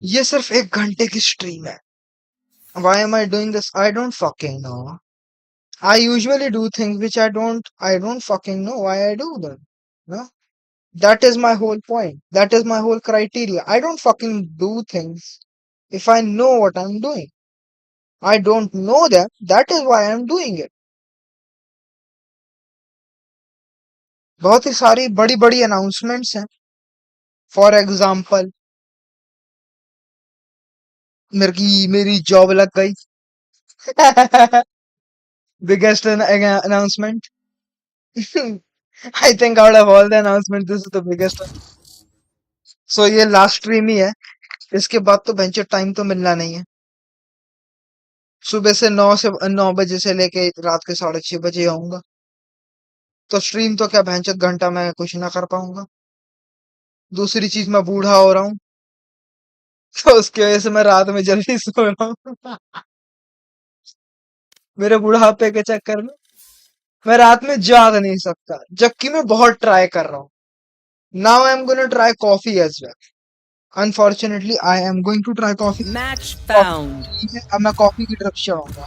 ये सिर्फ 1 घंटे की स्ट्रीम है. Why am I doing this? I don't fucking know. I usually do things which I don't fucking know why I do them. No? That is my whole point. That is my whole criteria. I don't fucking do things if I know what I'm doing. I don't know them. That is why I'm doing it. बहुत ही सारी बड़ी बड़ी announcements हैं. For example मेरी job लग गई. Biggest announcement. I think out of all the announcements, this is the biggest one. So ये last stream ही है. इसके बाद तो बेंचर टाइम तो मिलना नहीं है. सुबह से 9 बजे से लेके रात के 6:30 बजे आऊंगा. तो स्ट्रीम तो क्या भैंचोद घंटा मैं कुछ ना कर पाऊंगा. दूसरी चीज मैं बूढ़ा हो रहा हूँ. तो उसकी वजह से मैं रात में जल्दी सो रहा हूँ. मेरे बुढ़ापे के चक्कर में मैं रात में जाग नहीं सकता, जबकि मैं बहुत ट्राई कर रहा हूँ. Now I am gonna try coffee as well. Unfortunately I am going to try coffee. Match found. अब मैं कॉफी की तरफ चढ़ूंगा.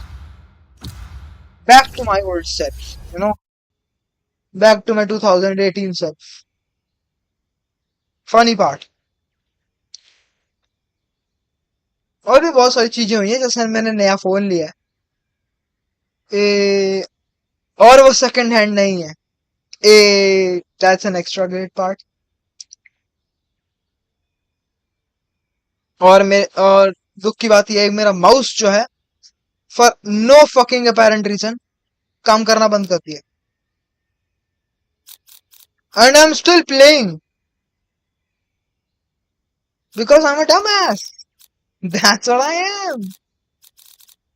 Back to my old self, back to my 2018 self. Funny part, और भी बहुत सारी चीजें हुई हैं. जैसे मैंने नया फोन लिया है. और वो सेकंड हैंड नहीं है. That's an extra great part. और दुख की बात यह है, मेरा माउस जो है for no fucking apparent reason काम करना बंद कर दिया. And I am still playing because I am a dumbass. That's what I am.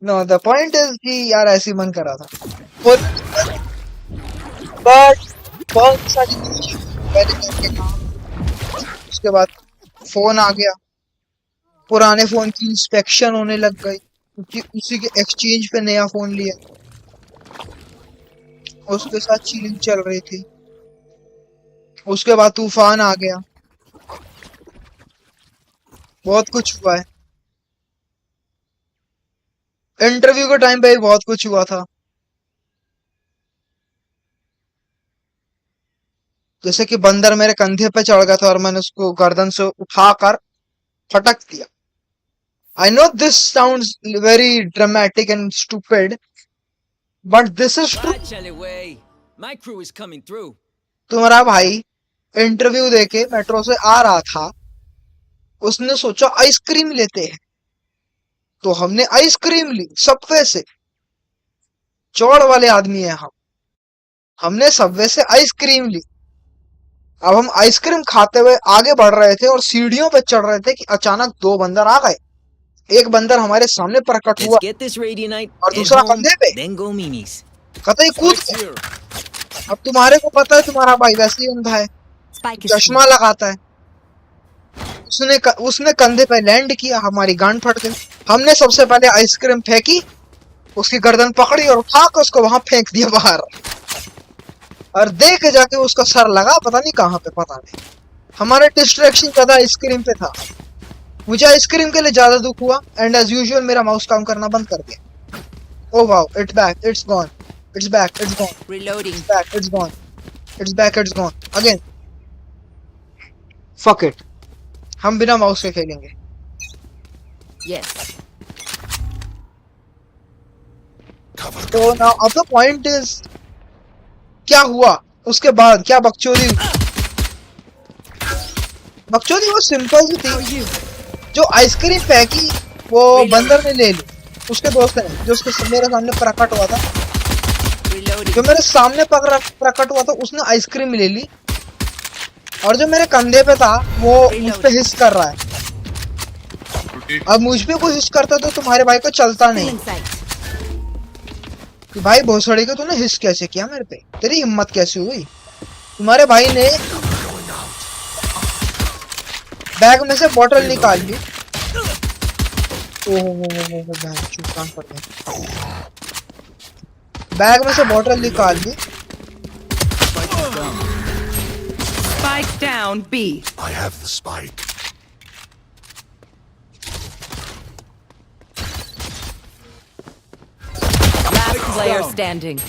No, the point is कि यार ऐसी मन कर रहा था. बट बहुत सारी पहले करके उसके बाद फोन आ गया. पुराने फोन की इंस्पेक्शन होने लग गई, क्योंकि उसी के एक्सचेंज पे नया फोन लिया. उसके साथ चीलिंग चल रही थी. उसके बाद तूफान आ गया. बहुत कुछ हुआ है. इंटरव्यू के टाइम पे भी बहुत कुछ हुआ था. जैसे कि बंदर मेरे कंधे पे चढ़ गया था और मैंने उसको गर्दन से उठाकर फटक दिया. I know this sounds very dramatic and stupid, but this is true. Bye, Chelly. My crew is coming through. तुम्हारा भाई इंटरव्यू देके मेट्रो से आ रहा था. उसने सोचा आइसक्रीम लेते हैं, तो हमने आइसक्रीम ली सबवे से. चौड़ वाले आदमी है हम. हमने सबवे से आइसक्रीम ली. अब हम आइसक्रीम खाते हुए आगे बढ़ रहे थे और सीढ़ियों पे चढ़ रहे थे कि अचानक 2 बंदर आ गए. एक बंदर हमारे सामने प्रकट हुआ Let's get this Radianite, और head दूसरा home, कंधे पे. then go minis. कतई कूद Spike's गया. here. अब तुम्हारे को पता है तुम्हारा भाई वैसे ही अंधा है, Spike is चश्मा लगाता है. उसने कंधे पे लैंड किया, हमारी गांड फट गई. हमने सबसे पहले आइसक्रीम फेंकी, उसकी गर्दन पकड़ी और उठा कर उसको वहां फेंक दिया बाहर. और देख के जाके उसका सर लगा पता नहीं कहाँ पे, पता नहीं. हमारा डिस्ट्रैक्शन ज्यादा आइसक्रीम पे था. मुझे आइसक्रीम के लिए ज्यादा दुख हुआ. एंड एज यूजुअल मेरा माउस काम करना बंद कर दिया. Oh wow, it's back, it's gone, it's back, it's gone, reloading. Back, it's gone, it's back, it's gone again. Fuck it, हम बिना माउस के खेलेंगे. Yes. तो नाउ अब द पॉइंट इज, क्या हुआ उसके बाद, क्या बकचोदी हुई. बकचोदी वो सिंपल सी थी. जो आइसक्रीम फेंकी वो बंदर ने ले ली, उसके दोस्त ने, जो उसके मेरे सामने प्रकट हुआ था. Reloading. जो मेरे सामने प्रकट हुआ था उसने आइसक्रीम ले ली. और जो मेरे कंधे पे था वो मुझ पे हिस कर रहा है. अब मुझ पे कोई हिस करता तो तुम्हारे भाई को चलता नहीं Feeling sight. कि भाई भोसड़ी को तूने हिस कैसे किया मेरे पे, तेरी हिम्मत कैसे हुई. तुम्हारे भाई ने बैग में से बोतल निकाल ली. ओह चुप कान पड़ गया. बैग में से बोतल निकाल ली. Spike down B. I have the spike. player down. standing.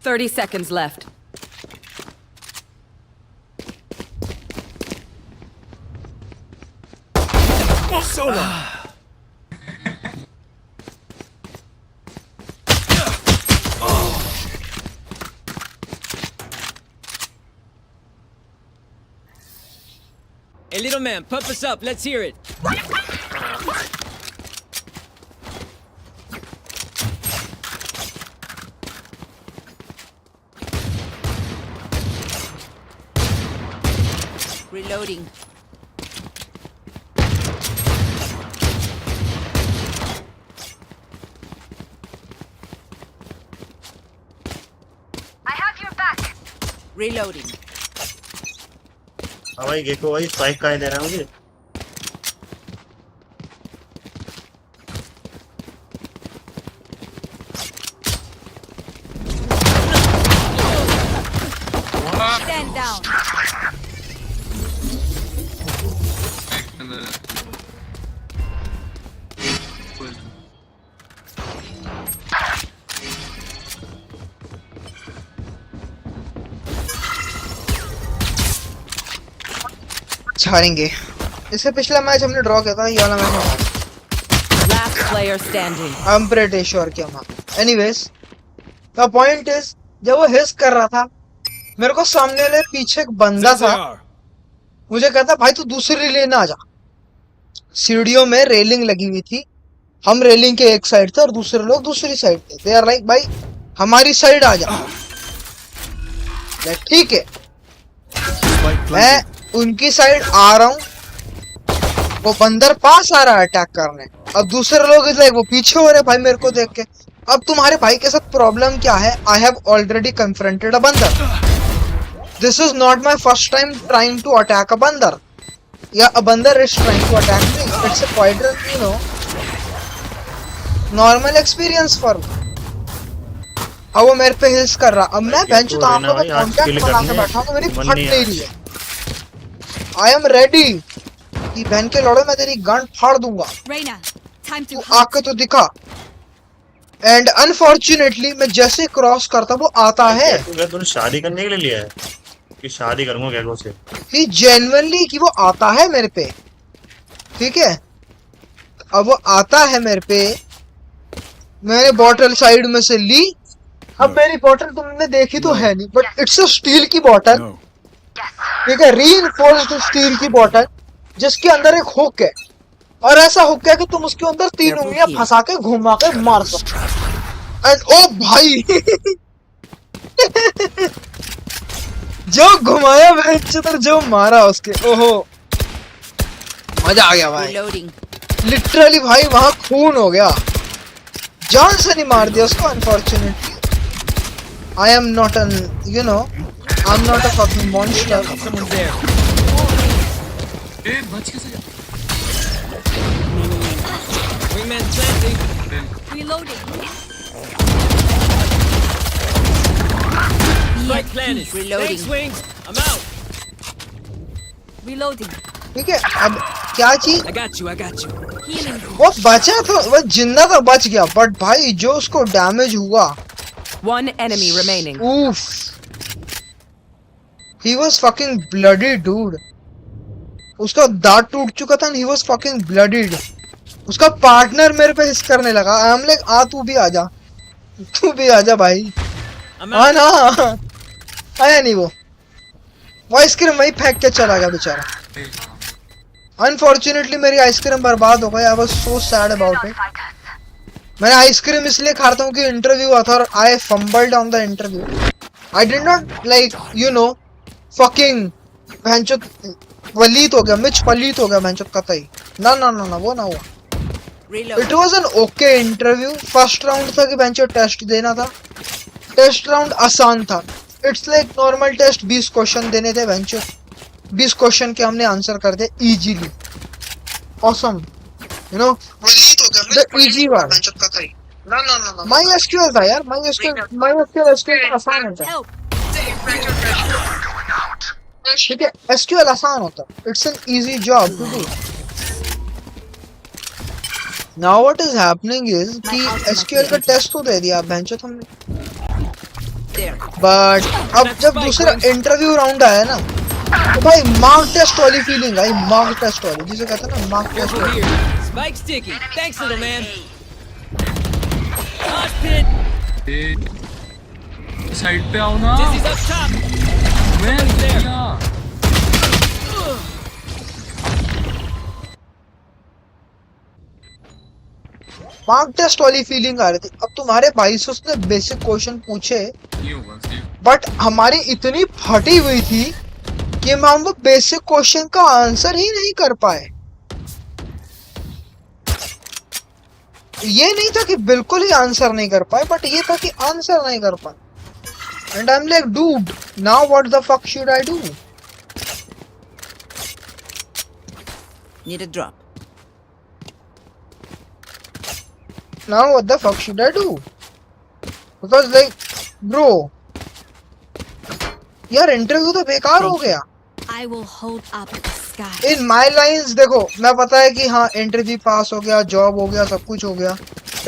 Thirty seconds left. Hey, little man, pump us up. Let's hear it. Reloading. I have your back. Reloading. हाँ भाई गेको भाई स्ट्राइक का ही दे रहा है मुझे। Stand down. हारेंगे। इससे पिछला match हमने ड्रॉ किया था, ये वाला मैच हारा। Last player standing. I am pretty sure कि हम एनीवेज द पॉइंट इज, जब वो हिस कर रहा था मेरे को सामने वाले पीछे एक बंदा था, मुझे कहता भाई तू दूसरी लेन आ जा। सीढ़ियों में रेलिंग लगी हुई थी, हम रेलिंग के एक साइड थे और दूसरे लोग दूसरी साइड थे। दे आर लाइक भाई हमारी साइड आ जा। ठीक है, मैं उनकी साइड आ रहा हूँ, वो बंदर पास आ रहा है अटैक करने। अब दूसरे लोग लाइक वो पीछे हो रहे भाई मेरे को देख के। अब तुम्हारे भाई के साथ प्रॉब्लम क्या है? I have already confronted a बंदर। This is not my first time trying to attack a बंदर, या अ बंदर is trying to attack me. It's a quite you know normal experience for me. अब वो मेरे पे हिल्स कर रहा, अब मैं बेंच आंखों में कांटेक्ट बना के बैठा हूं, मेरी फट नहीं रही है। आई एम रेडी कि बहन के लड़ो, मैं तेरी गन फाड़ दूंगा। Reina, time to तू आके तो दिखा। एंड अनफॉर्चुनेटली मैं जैसे क्रॉस करता वो आता है। तूने शादी करने के लिए लिया है कि शादी करूंगा गेको से? ही जेन्युइनली कि वो आता है मेरे पे, ठीक है। अब वो आता है मेरे पे, मैंने बॉटल साइड में से ली। अब मेरी बॉटल तुमने देखी तो है नहीं, बट इट्स अ स्टील की बॉटल, ठीक है, रीइंफोर्स्ड स्टील की बॉटल जिसके अंदर एक हुक है, और ऐसा हुक है कि तुम उसके अंदर 3 उंगलियां फंसा के घुमा के मार सकते। एंड ओ भाई जो घुमाया भैंचोद, जो मारा उसके, ओहो मजा आ गया भाई। reloading. लिटरली भाई वहां खून हो गया, जान से नहीं मार दिया उसको। Unfortunately I am not an you know I am not a fucking monster. Someone's there. Wingman planting. Reloading. Spike planted. Reloading. Thanks, Wings. I'm out. Reloading. ठीक है, अब क्या चीज, I got you. I got you. Healing. वो बचा था, वो जिंदा तो बच गया, बट भाई जो उसको डैमेज हुआ, One enemy remaining. oof, he was fucking bloody dude। उसका दांत टूट चुका था, he was fucking bloodied। उसका पार्टनर मेरे पे हिस करने लगा। आई एम लाइक आ तू भी आजा, तू भी आजा भाई। I'm हाँ out. ना, आया नहीं वो आइसक्रीम वही फेंक के चला गया बेचारा। अनफॉर्चुनेटली मेरी आइसक्रीम बर्बाद हो गई। I was so sad about it. मैंने आइसक्रीम इसलिए खाता हूँ कि इंटरव्यू हुआ था और I fumbled on the interview. I did not like you know fucking भैंचो वलीत हो गया, मिच पलीत हो गया भैंचो कतई। ना ना ना ना, वो ना हुआ। Reload. It was an okay interview. First round था कि भैंचो टेस्ट देना था। टेस्ट राउंड आसान था। It's like normal test, 20 question देने थे भैंचो। 20 क्वेश्चन के हमने आंसर कर दिए easily. Awesome, you know the easy one. My SQL था यार, माई एसक्यूएल आसान होता है, Help. ठीक है। एसक्यूएल आसान होता है, it's an easy job to do. Now what is happening is कि My ultimate SQL का ready. टेस्ट तो दे दिया बेंचो हमने, There. बट अब जब दूसरा इंटरव्यू राउंड आया ना, तो भाई मार्क टेस्ट वाली फीलिंग आई, मार्क टेस्ट वाली जिसे कहते हैं ना, मार्क टेस्ट Careful वाली। here. Spike sticky. Thanks, little man. Mosh pit. Side पे आओ ना। Dizzy's up top. मैं there. क्या? मार्क टेस्ट वाली फीलिंग आ रही थी। अब तुम्हारे भाई से उसने बेसिक क्वेश्चन पूछे, ये होगा सेफ। बट हमारी इतनी फटी हुई थी कि हम वो बेसिक क्वेश्चन का आंसर ही नहीं कर पाए। ये नहीं था कि बिल्कुल ही आंसर नहीं कर पाए, बट ये था कि आंसर नहीं कर पाए। And I am like dude, now what the fuck should I do? Need a drop. Now what the fuck should I do? Because like, bro, यार इंटरव्यू तो बेकार हो गया। I will hold up the sky. In my lines देखो, मैं पता है कि हाँ इंटरव्यू पास हो गया, जॉब हो गया, सब कुछ हो गया।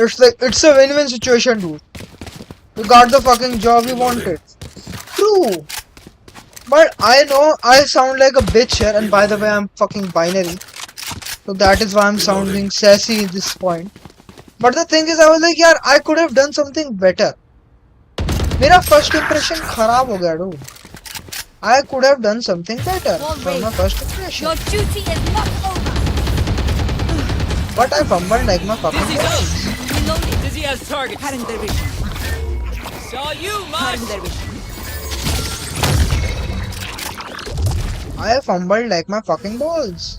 It's like it's a win win situation dude. You got the fucking job you wanted. True, but I know I sound like a bitch here, and by the way I am fucking binary, so that is why I'm sounding sassy at this point. But the thing is, I was like, यार I could have done something better. मेरा first impression खराब हो गया dude. I could have done something better for my first impression. Your duty is not over. But I fumbled like my fucking Dizzy's balls. out. Reloading. Dizzy has targets. Cutting their vision. Saw you, Cutting Mosh. their vision. I fumbled like my fucking balls.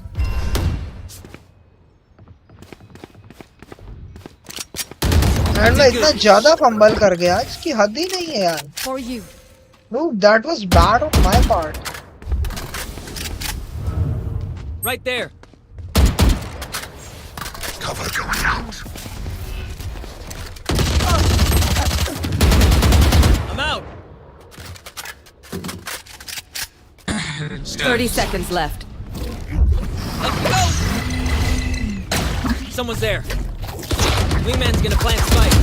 And मैं इतना ज्यादा fumble कर गया इसकी हद ही नहीं है यार। For you. Dude, that was bad on my part. Right there. Cover going out. I'm out. 30 seconds left. Let's go. Someone's there. Wingman's gonna plant spike.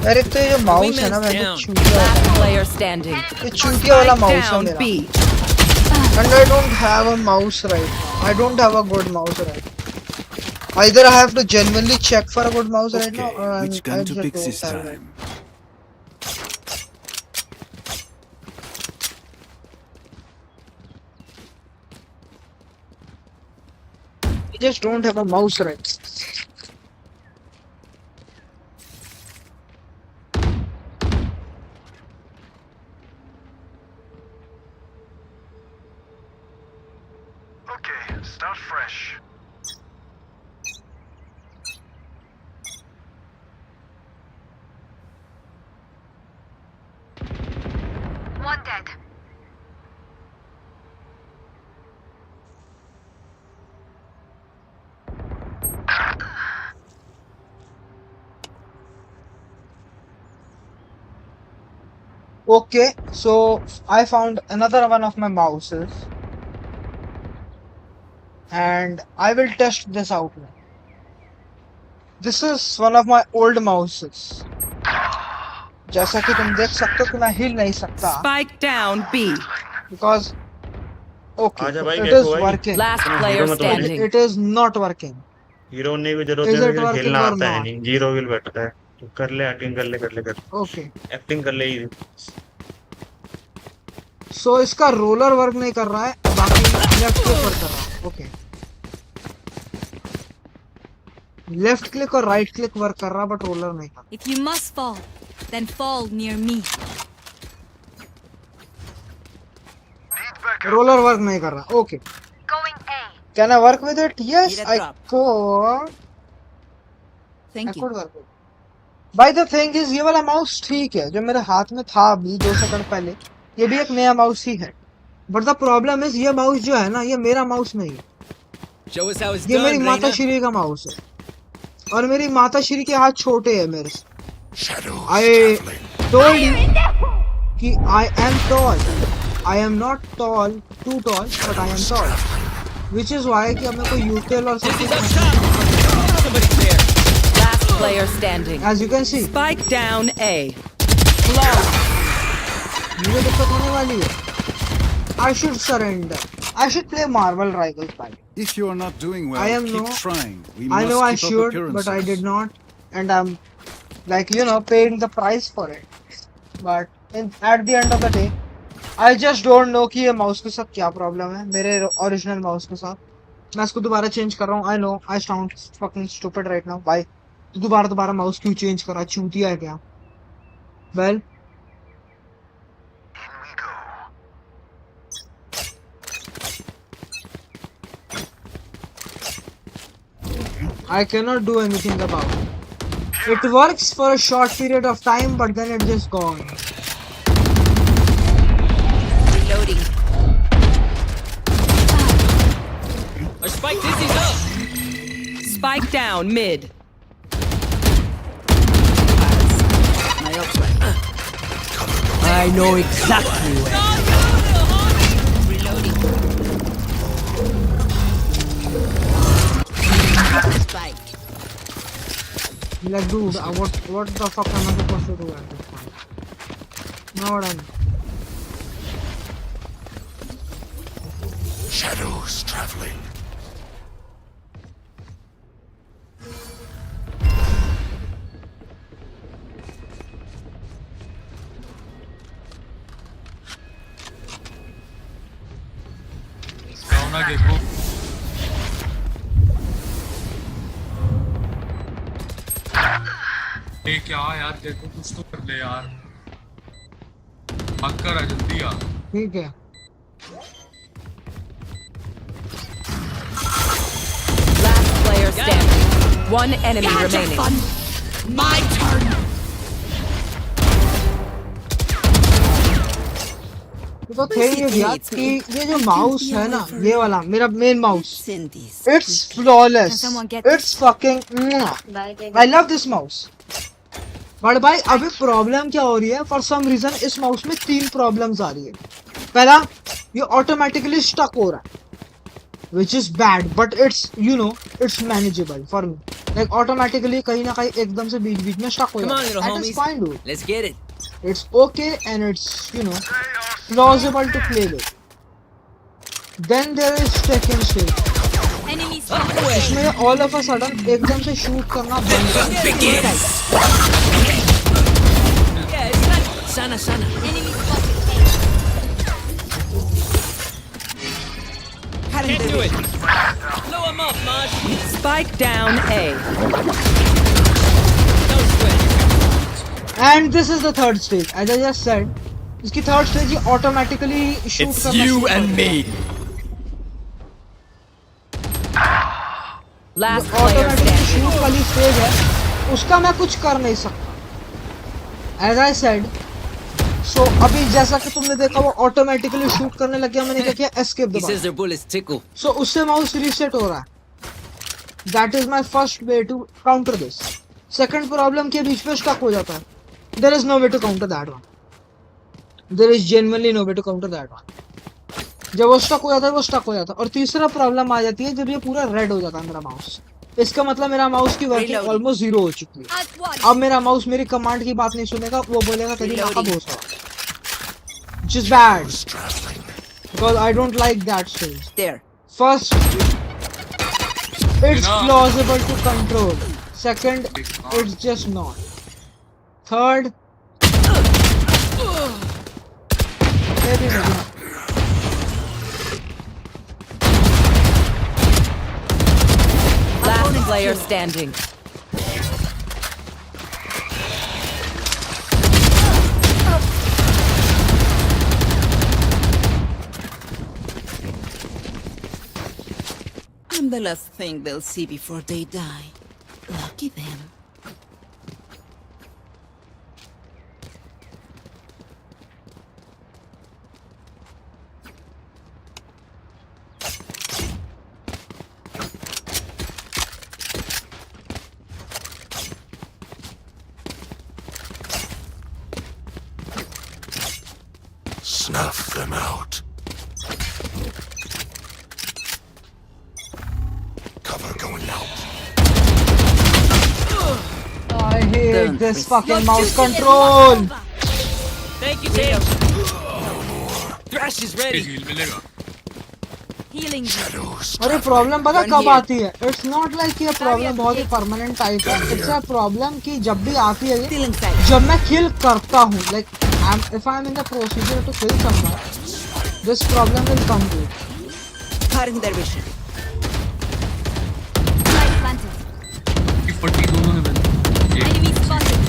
यार एक तो ये जो माउस है ना, मैंने Wingman's चूतिया Last वाला, player standing. ये चूतिया वाला Spike माउस है down मेरा। B. And I don't have a mouse right. I don't have a good mouse right. Either I have to genuinely check for a good mouse right now, or Okay, which I gun to just pick don't this have it. time? I just don't have a mouse right. Okay, start fresh. One dead. Okay, so I found another one of my mouses, and I will test this out now. This is one of my old mouses. जैसा कि तुम देख सकते हो कि मैं हिल नहीं सकता Spike down B. because okay, आजा भाई, it देखो is भाई। working. Last Come on, player hero मत बनो। standing. It is not working. Hero होने की जरूरत Is है, it मुझे working खेलना or आता है not? नहीं। जीरो विल बैठता है तो कर ले, एक्टिंग कर ले, कर ले, कर Okay. एक्टिंग कर ले ही। So इसका रोलर वर्क नहीं कर रहा है, बाकी लेफ्ट क्लिक वर्क कर रहा है। ओके, लेफ्ट क्लिक और राइट क्लिक वर्क कर रहा है, बट रोलर नहीं कर If you must fall, then fall near me. रहा, रोलर वर्क नहीं कर रहा। Okay, Going A. Can I work with it? Yes, Need a I drop. could. Thank you. Work with. By the thing is, ये वाला mouse ठीक है जो मेरे हाथ में था अभी 2 सेकंड पहले, ये भी एक नया माउस ही है। बट द प्रॉब्लम इज ये माउस जो है ना, ये मेरा माउस नहीं है, Show us how it's ये done, मेरी माता Reina. श्री का माउस है, और मेरी माता श्री के हाथ छोटे हैं मेरे से। Shadows I traveling. told you कि I am tall. I am not tall, too tall, but I am tall. Which is why कि अब मेरे को यूटेल और सब Dizzy's कुछ up top. player standing. As you can see, Spike down A. Flawless. मुझे दिक्कत होने वाली है. I should surrender. I should play Marvel Rivals by. If you are not doing well, I am keep no- trying. We I must know I keep up should, appearances. but I did not, and I'm like paying the price for it. But at the end of the day, I just don't know कि ये mouse के साथ क्या problem है मेरे original mouse के साथ. मैं इसको दोबारा चेंज कर रहा हूँ. I know I sound fucking stupid right now. Why? तो दोबारा माउस क्यों चेंज करा? चूतिया है क्या? Well, In we go. I cannot do anything about it. It works for a short period of time, but then it's just gone. Reloading. Our spike dizzy's up. Spike down mid. I know exactly where. Reloading. Spike. Like, dude, what the fuck am I supposed to do at this point? Know what I mean? Shadows traveling. ना देखो ये क्या यार देखो कुछ तो कर ले यार भाग कर आ जल्दी आ ठीक है. Last player standing. One enemy remaining. My turn. तो थे ये यार कि ये जो माउस है ना, ये वाला मेरा main mouse, it's flawless. Can someone get It's fucking. I love this mouse. But भाई अभी प्रॉब्लम क्या हो रही है? फॉर सम रीजन इस माउस में 3 प्रॉब्लम्स आ रही है. पहला, ये ऑटोमेटिकली स्टक हो रहा है, which is bad, but it's it's manageable for me. Like automatically कहीं ना कहीं एकदम से बीच में स्टक हो Come on, जाता little है. That is homies. fine, dude. Let's get it. It's okay and it's plausible to play with. Then there is second stage. Enemy इसमें all of a sudden एकदम से shoot करना बंद कर दिया. Yeah, it's not sana. Enemy Can't do it. Blow him up, Marsh. Spike down A. No sweat. And this is the third stage. As I just said, इसकी third stage ये automatically shoot It's करना you शुरू and कर देगा. me. Last player automatically standing. Shoot वाली stage है, उसका मैं कुछ कर नहीं सकता. एज आई सेड, सो अभी जैसा कि तुमने देखा वो ऑटोमेटिकली शूट करने लग गया, मैंने क्या किया, एस्केप He दबा. says their bullets tickle. So उससे माउस रीसेट हो रहा है. That is my first way to counter this. Second problem के बीच में स्टक हो जाता है. There is no way to counter that one. There is genuinely no way to counter that one. जब वो स्टक हो जाता है वो स्टक हो जाता है. और तीसरा प्रॉब्लम आ जाती है जब ये पूरा रेड हो जाता है मेरा माउस. इसका मतलब मेरा माउस की वर्किंग ऑलमोस्ट 0 हो चुकी है. अब मेरा माउस मेरी कमांड की बात नहीं सुनेगा, वो बोलेगा तेरी मां का भोसड़ा. Which is bad Traveling. because I don't like that stage. There. First, it's plausible to control. Second, it's just not. Third, maybe not. Last player standing. I'm the last thing they'll see before they die. Lucky them. Snuff them out. Cover going out. I hate Don't this risk fucking mouse control. Thank you, team. Thrash is ready. Heal मिलेगा Healing you. Shadows अरे problem पता Run कब here. आती है? It's not like ये problem बहुत ही permanent type है. इट्स अ प्रॉब्लम कि जब भी आती है ये, Still inside. जब मैं किल करता हूँ, like if I'm in the procedure to kill someone, this problem will come to it. Cutting their vision. Light planted. कि फटी दोनों ने बंद Enemy spotted.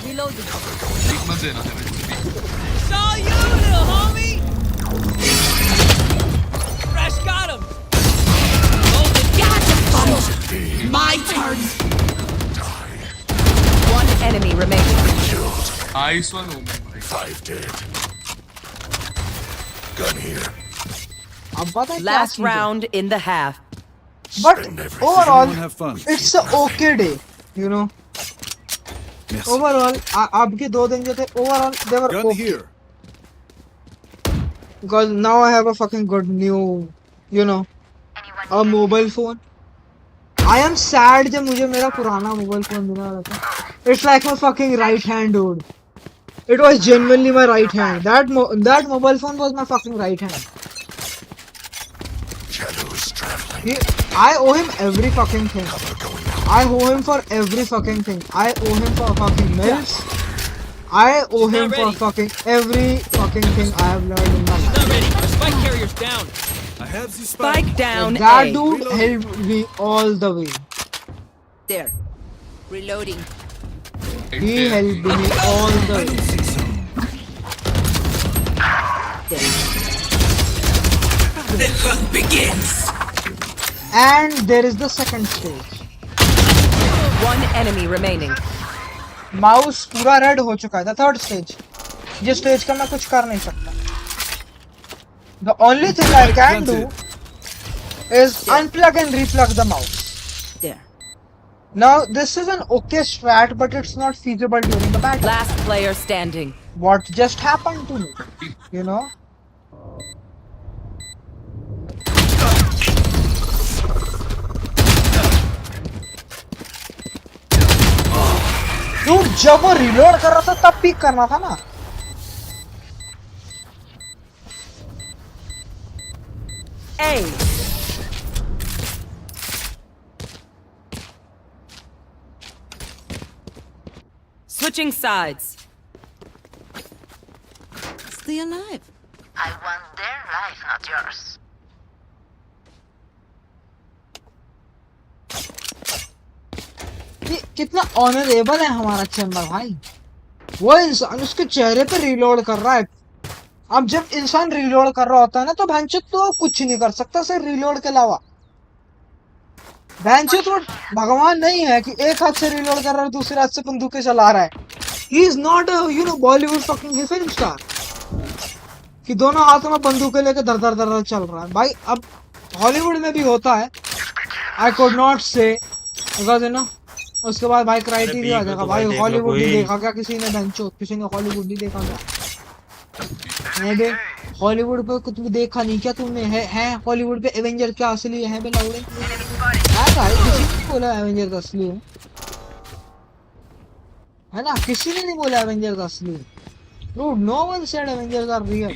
Reloading. एक मत देना है Saw you, little homie. Thrash got him. My turn. One enemy remaining. Nice one oh my 5 dead. Gun here. अब पता है क्या Last चीज़ है? round in the half. But Spend everything. overall, Have fun. it's a okay day, you know. Yes. Overall, आपके 2 दिन जो थे, overall they were Gun okay. here. Because now I have a fucking good new, you know, a mobile phone. I am sad जब मुझे मेरा पुराना mobile phone मिला था. It's like my fucking right hand, dude. It was genuinely my right hand. That mobile phone was my fucking right hand. Shadows traveling. I owe him every fucking thing. I owe him for every fucking thing. I owe him for fucking meals. I owe him for ready. fucking every fucking thing I have learned in my life. Not ready. Our spike carrier's down. I have the Spike down That A. dude helped me all the way. There. Reloading. He helped me all the way. There. And there is the second stage. One enemy remaining. Mouse पूरा red हो चुका है. The third stage. ये stage का मैं कुछ कर नहीं सकता. The only thing I can do is unplug and replug the mouse. There. Now this is an okay strat, but it's not feasible during the battle. Last player standing. What just happened to me? You know? Dude, जब वो reload कर रहा था तब pick करना था ना. A. Switching sides. Stay alive. I want their life, not yours. ये कितना ऑनरेबल है हमारा चैम्बर भाई. वो इंसान उसके चेहरे पे रीलोड कर रहा है. अब जब इंसान रीलोड कर रहा होता है ना तो भैंचो तो कुछ नहीं कर सकता सिर्फ रीलोड के अलावा. भैंचो तो भगवान नहीं है कि एक हाथ से रीलोड कर रहा है दूसरे हाथ से बंदूकें चला रहा है. He is not a you know Bollywood fucking film star कि दोनों हाथों में बंदूकें लेकर दर दर दर दर चल रहा है. भाई अब हॉलीवुड में भी होता है. आई कुड नॉट से बिकॉज यू नो उसके बाद भाई क्राइटेरिया आ जाएगा. भाई हॉलीवुड नहीं देखा क्या किसी ने? भैंचो किसी ने हॉलीवुड नहीं देखा क्या? नहीं बे, हॉलीवुड पे कुछ भी देखा नहीं क्या तुमने? है हॉलीवुड पे एवेंजर क्या असली है बे लौड़े? है भाई, किसी ने नहीं बोला एवेंजर का असली है ना? किसी ने नहीं बोला एवेंजर का असली है. Dude, no one said Avengers are real.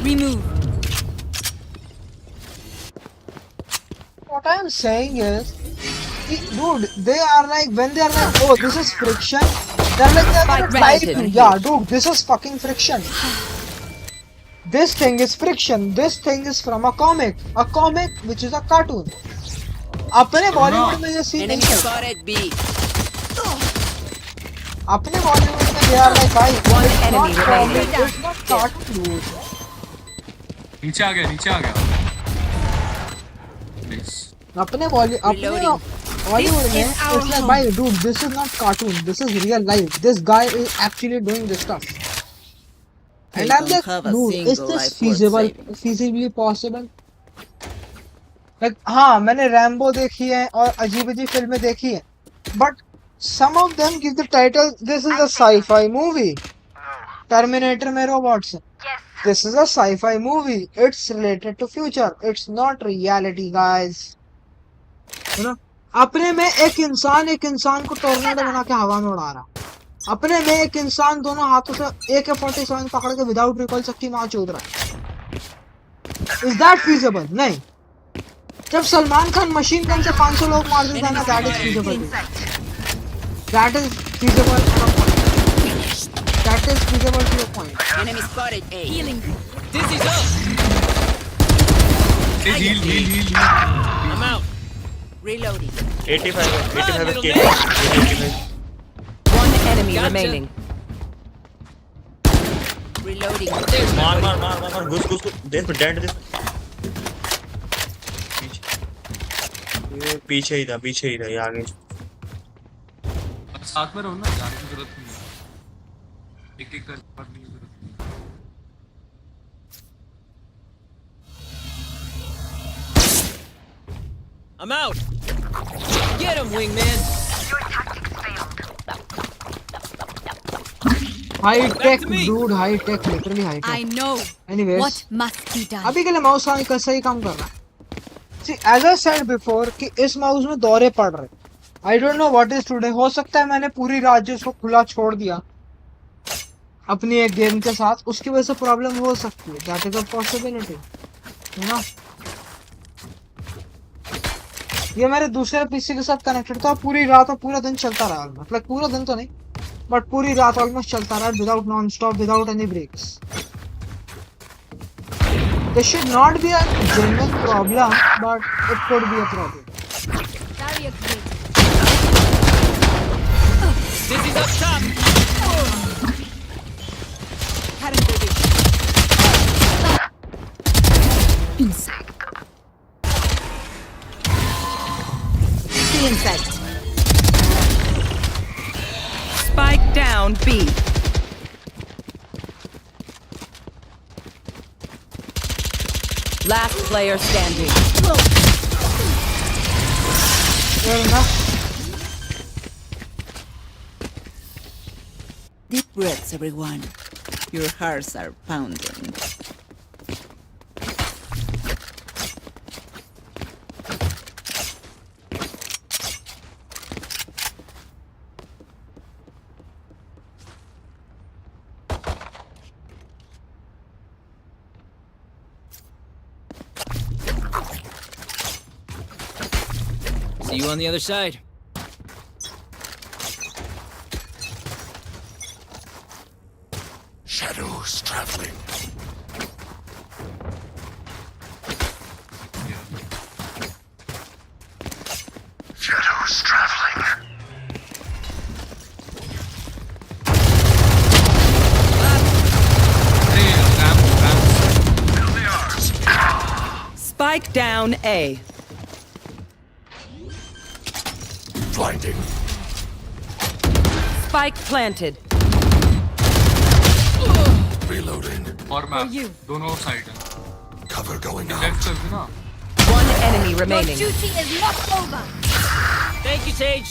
Remove. What I am saying is, dude, they are like when they are like, oh, this is friction. They're like they're Spike gonna type, planted. yeah, dude, this is fucking friction. This thing is friction. This thing is from a comic which is a cartoon. अपने बॉलीवुड में ये scene Enemy नहीं है. spotted B. अपने बॉलीवुड में they are like भाई, One it's enemy not comic, remaining. it's not cartoon, dude. नीचे आ गया नीचे आ गया Nice. अपने बॉलीवुड में it's like भाई, dude, this is not cartoon, this is real life. This guy is actually doing this stuff. They And I'm don't like, have a dude, is single this life worth feasibly possible? Like, हाँ, मैंने Rambo देखी है और अजीब अजीब फिल्में देखी है, but some of them give the title, this is a sci-fi movie. Terminator में robots हैं. Yes. This is a sci-fi movie. It's related to future. It's not reality, guys. है ना। अपने में एक इंसान को टोर्नेडो बना के हवा में उड़ा रहा, अपने में एक इंसान दोनों हाथों से AK-47 पकड़ के विदाउट रिकॉल सबकी माँ चोद रहा है। Is that feasible? नहीं। जब सलमान खान मशीन गन से 500 लोग मार देता है ना, that is feasible, that is feasible, that is feasible to your point. Enemy spotted A. Healing. Dizzy's up. Heal. I'm out. Reloading. 85 है, 85 little है, 85। One enemy Gotcha. remaining. Reloading. There's my मार buddy. मार मार मार घुस देख पे dent देख। ये पीछे ही था ये आगे। अब साथ में रहो ना, जाने की जरूरत नहीं है। एक कर पड़ने की जरूरत नहीं है। I'm out. Get him, wingman. Your tactics failed. High tech to me. Dude, high tech, literally high I tech. know anyways, what must be done. अभी के लिए माउस का सही काम कर रहा है। See, as I said before कि इस माउस में दौरे पड़ रहे। I don't know what is today। हो सकता है मैंने पूरी रात जो इसको खुला छोड़ दिया अपनी एक गेम के साथ, उसकी वजह से प्रॉब्लम हो सकती है। That is a possibility, है ना। ये मेरे दूसरे पीसी के साथ कनेक्टेड था, पूरी रात और पूरा दिन चलता रहा, मतलब पूरा दिन तो नहीं बट पूरी रात ऑलमोस्ट चलता रहा, without non stop, without any breaks. This should not be a genuine problem, but it could be a problem. Dizzy's up top. Still in sight. Spike down B. Last player standing. Fair enough. Deep breaths, everyone. Your hearts are pounding. See you on the other side. Shadows traveling. Shadows traveling. Hey, ramp. There they are. Spike down A. Blinding. Spike planted. Reloading. और map you. दोनों side है। Cover going out. Left करके ना। One enemy remaining. Thank you, Sage.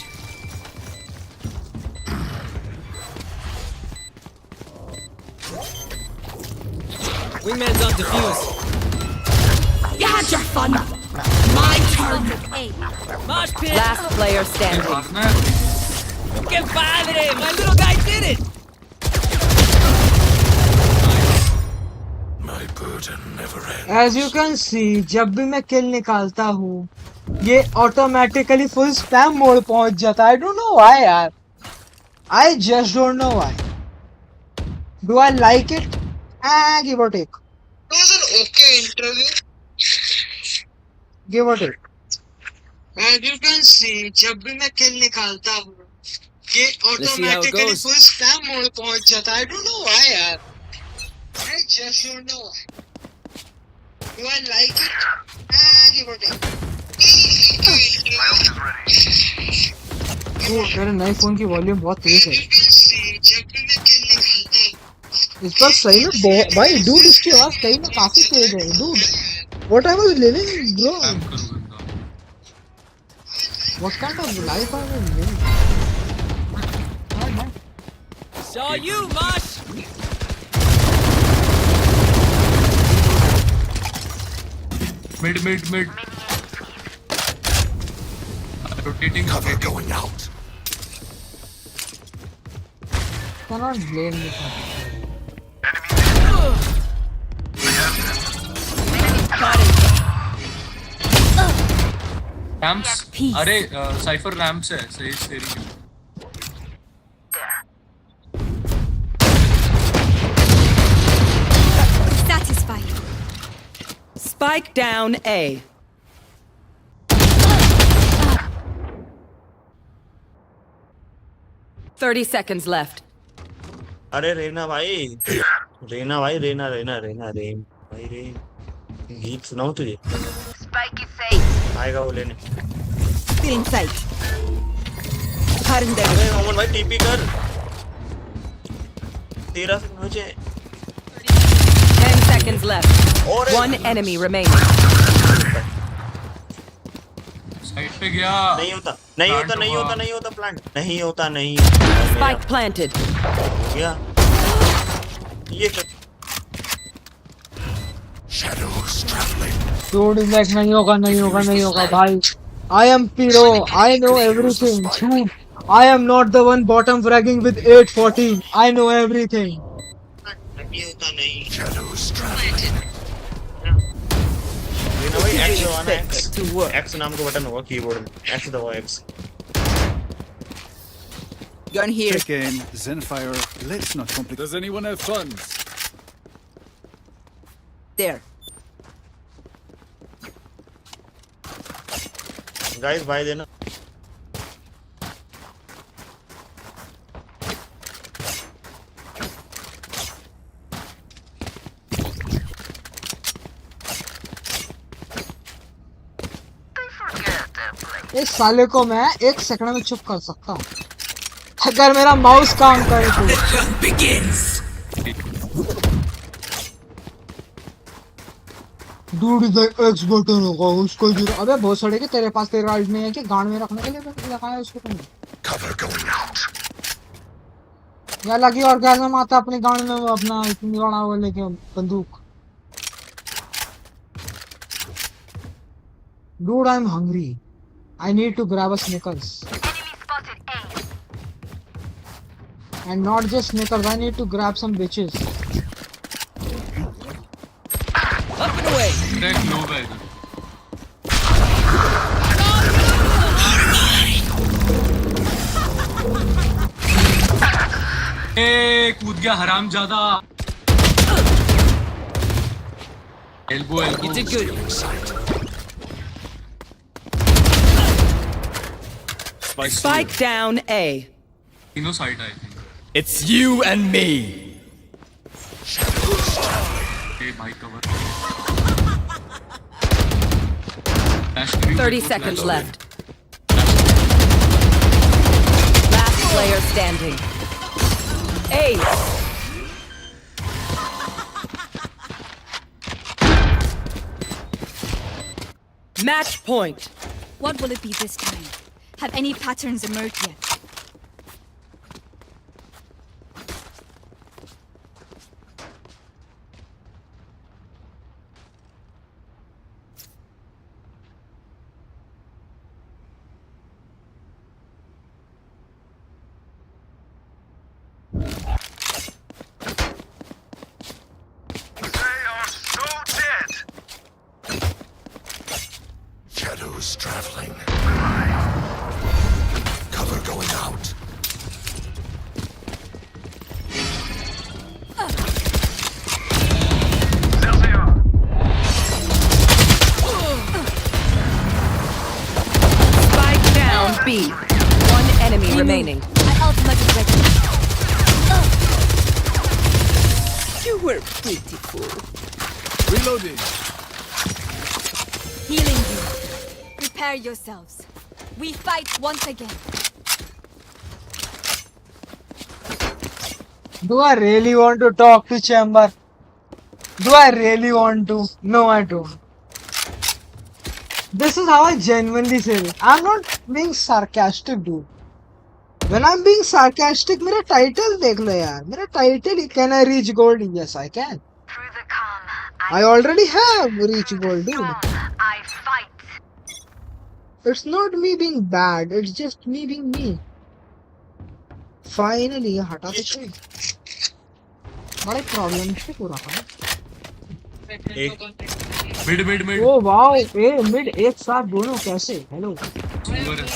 Wingman's on defuse. You had your fun. My turn. Mosh pit. Last player standing. मारना है। Que padre! My little guy did it. My burden never ends. As you can see, जब भी मैं किल निकालता हूँ ये automatically full spam mode पहुंच जाता है। I don't know why यार, I just don't know why. Do I like it? Give or take. It was an okay interview. Give or take. As you can see, जब भी मैं किल निकालता हूँ ये see how it automatically goes. Full spam mode पहुंच जाता है। I don't know why यार, I just don't know why. Do I like it? Give or take. मेरे नए फोन की वॉल्यूम बहुत तेज है। इस पर सही में भाई डूड इसकी आवाज सही में काफी तेज है dude. What I was living, bro? काम करूँगा। What kind of life I was living? Saw you, Mosh. Mid. Rotating. Cover going out. Cannot blame me for Ramps. Peace. अरे साइफर रैम्प्स है सही तेरी क्यों? Satisfied. Spike down A. Thirty seconds left. अरे रेना भाई, रेना भाई, रेना रेना रेना रेन भाई, rain गीत सुनाऊं तुझे? Spike is safe. आएगा वो लेने। Still in sight. Harnder. अरे मोहम्मद भाई टीपी कर, 13 सेकंड बचे। 10 seconds left. और One enemy remaining. साइड पे गया। नहीं होता, नहीं होता, Plant नहीं हुआ। होता, नहीं होता प्लांट, नहीं होता, नहीं होता। Spike planted. हो गया ये कर। Shadows traveling. dude is like नहीं होगा नहीं होगा नहीं होगा भाई. I am Piro. I know everything. Dude, I am not the one bottom fragging with 814. I know everything. नहीं होता, नहीं। Shadows traveling. रेना भाई एक्स दबाना, एक्स To work. एक्स नाम का बटन होगा कीबोर्ड में, एक्स दबाओ x. Gun here. Again, Zenfire, let's not complicate. Does anyone have funds? There. Guys भाई देना। इस साले को मैं 1 सेकंड में चुप कर सकता हूँ अगर मेरा माउस काम करे तो। Dude is like X button होगा उसको जो अबे बहुत सड़े के तेरे पास तेरा अल्ट नहीं है कि गांड में रखने के लिए लगाया उसको तुमने Cover going out. या लगी और गैस में माता अपने गांड में वो अपना इतनी बड़ा वो लेके बंदूक। Dude, I'm hungry. I need to grab a Snickers. Enemy spotted A. And not just Snickers, I need to grab some bitches. Up and away. Direct low है इधर। ए कूद गया हरामजादा। Elbow You elbow. did good. Sight. Spike down A. तीनों side I think. It's you and me. ए भाई cover. 30 seconds left. Last player standing. Ace. Match point. What will it be this time? Have any patterns emerged yet? Shadows traveling. Cover going out. Spike down B. One enemy remaining. My ultimate is ready. You were beautiful. Reloading. Healing you. Prepare yourselves. We fight once again. Do I really want to talk to Chamber? Do I really want to? No, I don't. This is how I genuinely say it. I'm not being sarcastic, dude. When I'm being sarcastic, मेरा title देख लो यार. मेरा title can I reach gold? Yes, I can. Through the calm, I already have reach gold, dude. I fight. It's not me being bad, it's just me being me. Finally, हटा तो सही. बड़ा problem हो रहा था. एक mid mid mid oh wow, ए mid एक साथ दोनों कैसे? हेलो. सीवर है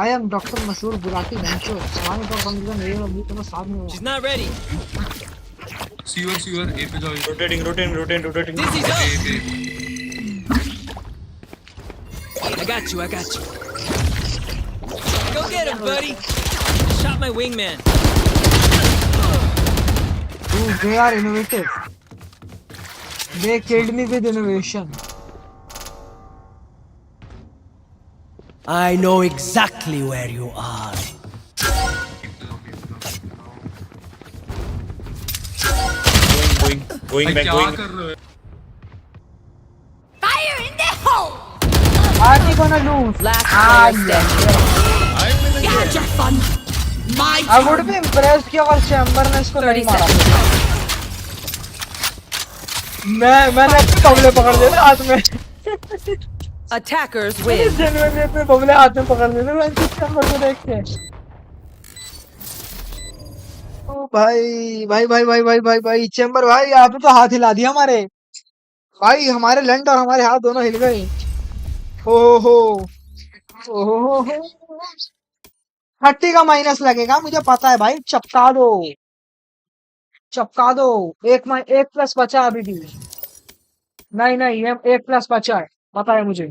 I am Dr. Mashur Gulati Venture. सवाल पर कंक्लूजन ये अभी तो साथ में She's हुआ. not ready. सीवर ए पे जाओ रोटेटिंग Dizzy's ए up. पे I got you. Go get him, buddy. Shot my wingman. Dude, they are innovative. They killed me with innovation. I know exactly where you are. Going back क्या going कर रहे हो Fire in the hole! Are we gonna lose? Last player standing. God, you're fun! My I would be impressed कि अगर chamber ने इसको नहीं 30 मारा. seconds. मैंने बबले पकड़ लिए थे हाथ में. Attackers win. जनवरी पे बबले हाथ में पकड़ लिए थे मैं इस चैम्बर को देख के. ओ भाई चैम्बर भाई आपने तो हाथ हिला दिया हमारे. भाई हमारे लैंड और हमारे हाथ दोनों हिल गए. हो हो हो 30 का माइनस लगेगा मुझे पता है भाई. चपका दो. एक प्लस बचा अभी भी. नहीं ये एक प्लस बचा है पता है मुझे.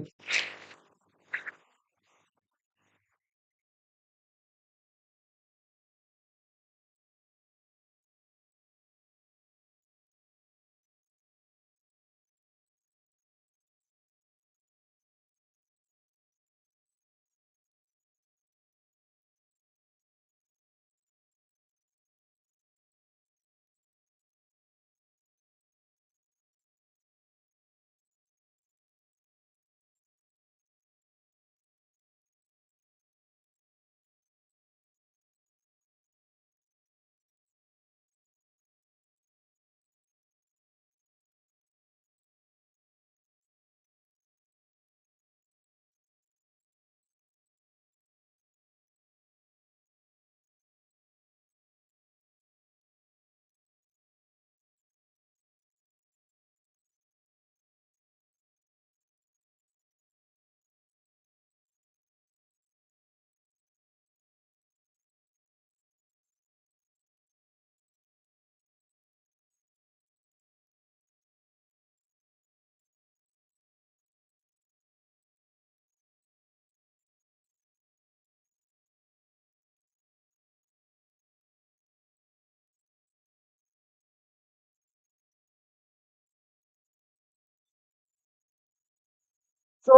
तो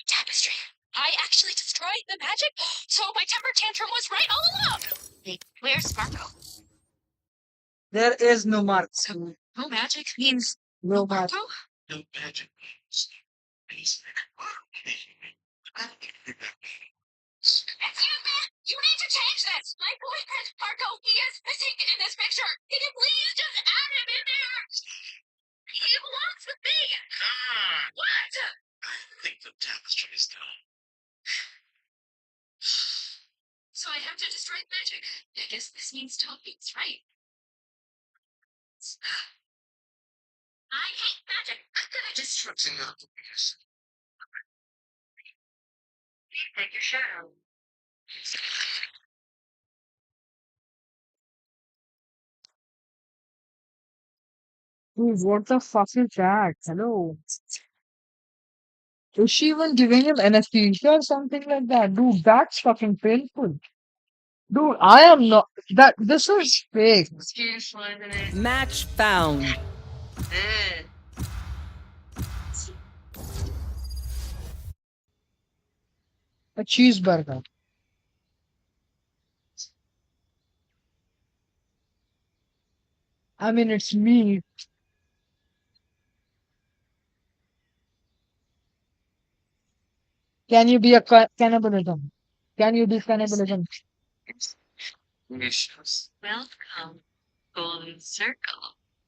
Tapestry. I actually destroyed the magic, so my temper tantrum was right all along. Hey, where's Sparkle? there is no marks. So, no magic means No marks. Marco? No magic means peace. Excuse me, you need to change this. My boyfriend, Marco, he is missing in this picture. Can you please just add him in there? He belongs with me. What? I think the tapestry is done. So I have to destroy the magic. I guess this means talkies, right? I hate magic. I'm gonna destroy. Fixing up the biggest. Take your shirt off. Dude, what the fuck is that? Hello. Is she even giving him anesthesia or something like that? Dude, that's fucking painful. Dude, I am not. This is fake. Match found. A cheeseburger. I mean, it's meat. Can you be a cannibalism? Can you do cannibalism? Delicious. Welcome, Golden Circle.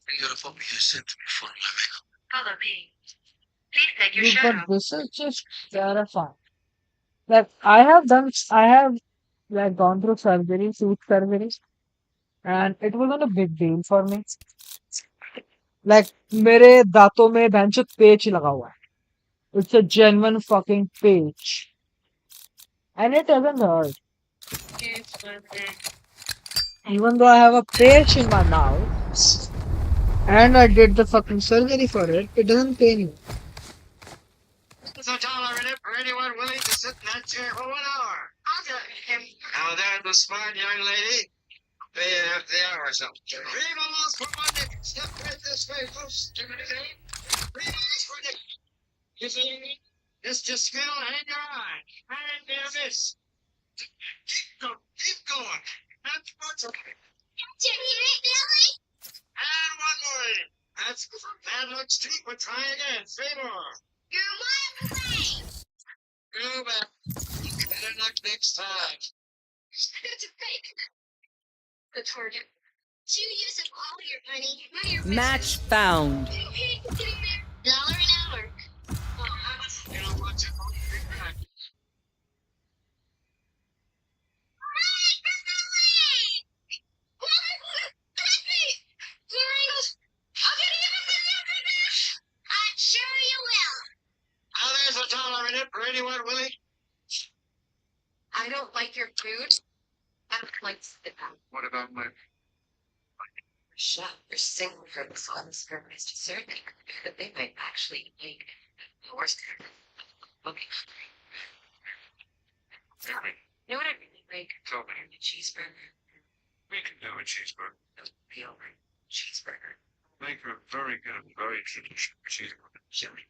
Beautiful music before my Follow me. Please take your Dude, shirt but off. this is just terrifying. Like I have like gone through surgery, tooth surgery, and it wasn't a big deal for me. Like मेरे दांतों में बेंचो पेच लगा हुआ है. It's a genuine fucking peach. And it doesn't hurt. Even though I have a patch in my mouth and I did the fucking surgery for it, it doesn't pain me. There's a dollar in it for anyone willing to sit in that chair for 1 hour. Now there's a smart young lady. They are herself. 3 miles for 1 nick. Step right this way, folks. 3 miles for Nick. You see? Just smell and your eye. And near this. Keep going. That's what's okay. Did you hear it, Billy? And 1 more in. That looks cheap, but try again. 3 more. You're miles away. Go back. Better luck next time. It's fake. The target. You use up all your money. Money your Match found. $1 an hour. You know what? You don't think that. I'm sure you will. Now there's a dollar in it for anyone willing. I don't like your food. I don't like it. What about my... Chef, your single purpose on this purpose to serve it, that they might actually make horse. Okay. You know what I really like? Tell me. A cheeseburger. We can do a cheeseburger. A real cheeseburger. Make a very good, very traditional cheeseburger. Show me.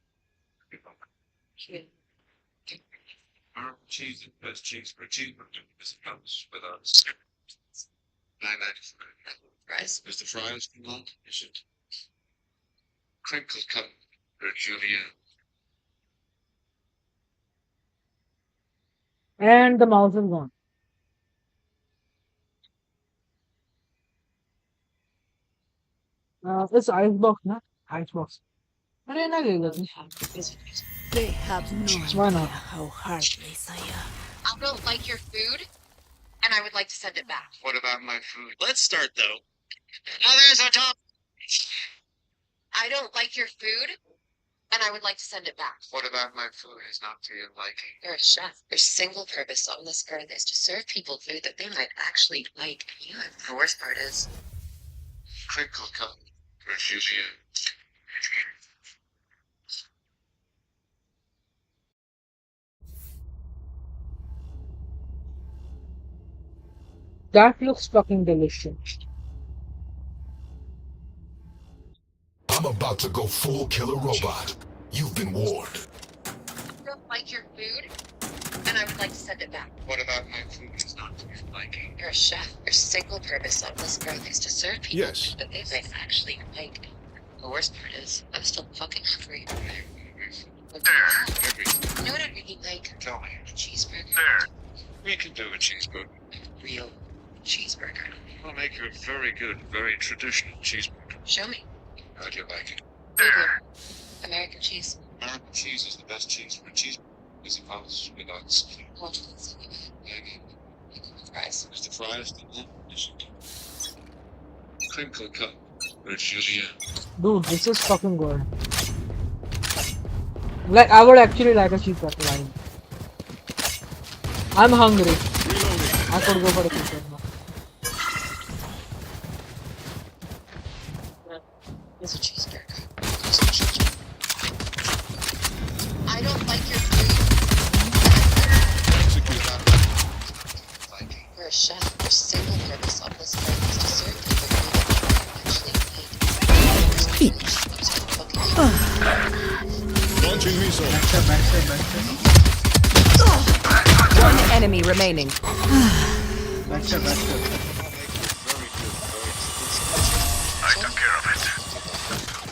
Here. Our cheese is the best cheese for a cheeseburger because it comes without Fries. Is the fries from that? Is it? Crinkle cut for Julia. And the mouse is gone. It's icebox, na? Icebox. अरे ना गई गई. They have no Why idea not? how heartless I am. I don't like your food, and I would like to send it back. What about my food? Let's start though. Now there's a top. I don't like your food, and I would like to send it back. What about my food is not to your liking? You're a chef. Your single purpose on this earth is to serve people food that they might actually like. You know, the worst part is, Crinkle cut for Julia. That looks fucking delicious. I'm about to go full killer robot. You've been warned. I don't like your food, and I would like to send it back. What about my food is not to your liking? You're a chef. Your single purpose on this earth is to serve people Yes. food that they might actually like. The worst part is, I'm still fucking hungry. You know what I really like? Tell me. A cheeseburger. There. We can do a cheeseburger. Real cheeseburger. We'll make you a very good, very traditional cheeseburger. Show me. How do you like it? Medium. American cheese. American cheese is the best cheese for a cheeseburger because it comes without skin. Hold on a second. Maybe. Fries. Is the fries in that? Is it? Crinkle cut for Julia. Dude, this is fucking good. Like, I would actually like a cheeseburger. Line. I'm hungry. I could go for a cheeseburger. It's a cheeseburger. I don't like your food. Execute that. Liking. You're a chef. Your single purpose on this earth is to serve people food that they actually like. Launching missile. One enemy remaining.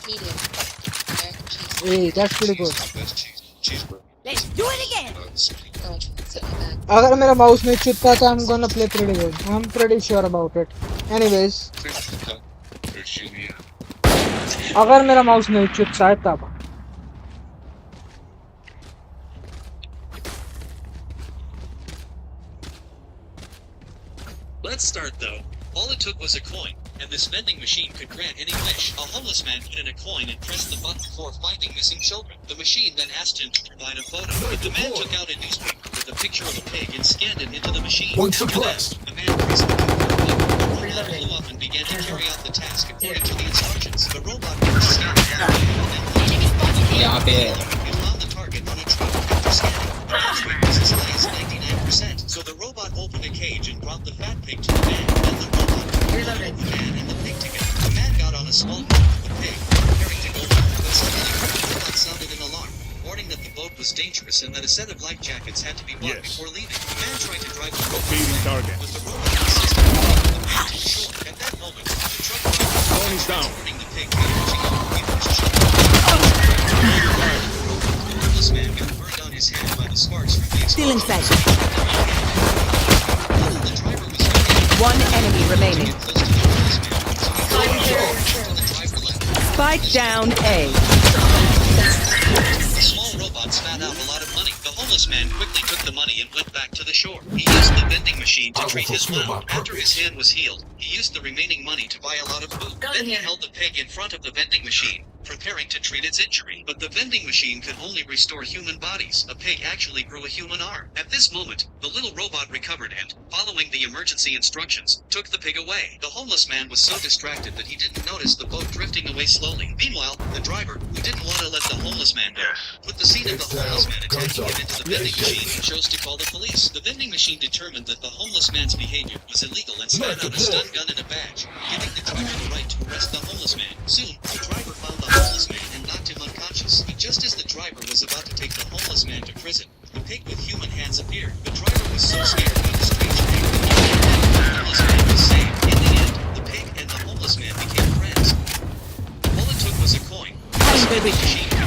Medium. American cheese. Hey, that's pretty good. Best cheeseburger. Let's do it again. Without skin. Oh, sit in the back. अगर मेरा mouse नहीं चुपता तो I'm gonna play pretty good. I'm pretty sure about it. Anyways, Crinkle cut for Julia. अगर मेरा mouse नहीं चुपता है तब. Let's start though. All it took was a coin, and this vending machine could grant any wish. A homeless man put in a coin and pressed the button for finding missing children. The machine then asked him to provide a photo, but the man took out a newspaper with a picture of a pig and scanned it into the machine. Point After that, suppressed. the man pressed the button. The robot flew up and began to carry out the task according to the instructions. The robot first scanned the camera and then it found the target on a truck after scanning. The catch rate was as high as 99%. So the robot opened a cage and brought the fat pig to the man. Then the robot put the man and the pig together. The man got on a small boat with the pig, preparing to go home. But suddenly, the robot sounded an alarm, warning that the boat was dangerous and that a set of life jackets had to be bought before leaving. The man tried to drive the boat away, but the robot insisted on taking the man to the shore. At that moment, the truck driver was transporting the pig and pushing out the first shot. The homeless man got burned on his hand by the sparks from the Still explosion. inside. The driver was okay. One enemy remaining. Get close to the homeless man, so he until the driver left. Spike down A. The small robot spat out a lot of money. The homeless man quickly took the money and went back to the shore. He used the vending machine to treat his wound. After his hand was healed, he used the remaining money to buy a lot of food. Then he held the pig in front of the vending machine, preparing to treat its injury. But the vending machine could only restore human bodies. A pig actually grew a human arm. At this moment, the little robot recovered and, following the emergency instructions, took the pig away. The homeless man was so distracted that he didn't notice the boat drifting away slowly. Meanwhile, the driver, who didn't want to let the homeless man go, put the scene of the homeless man attacking him into the vending machine and chose to call the police. The vending machine determined that the homeless man's behavior was illegal and spat out a stun gun and a badge, giving the driver the right to arrest the homeless man. Soon, the driver found the homeless man and knocked him unconscious. Just as the driver was about to take the homeless man to prison, the pig with human hands appeared. The driver was so scared by the strange pig that the homeless man was saved. In the end, the pig and the homeless man became friends. All it took was a coin. The vending machine could the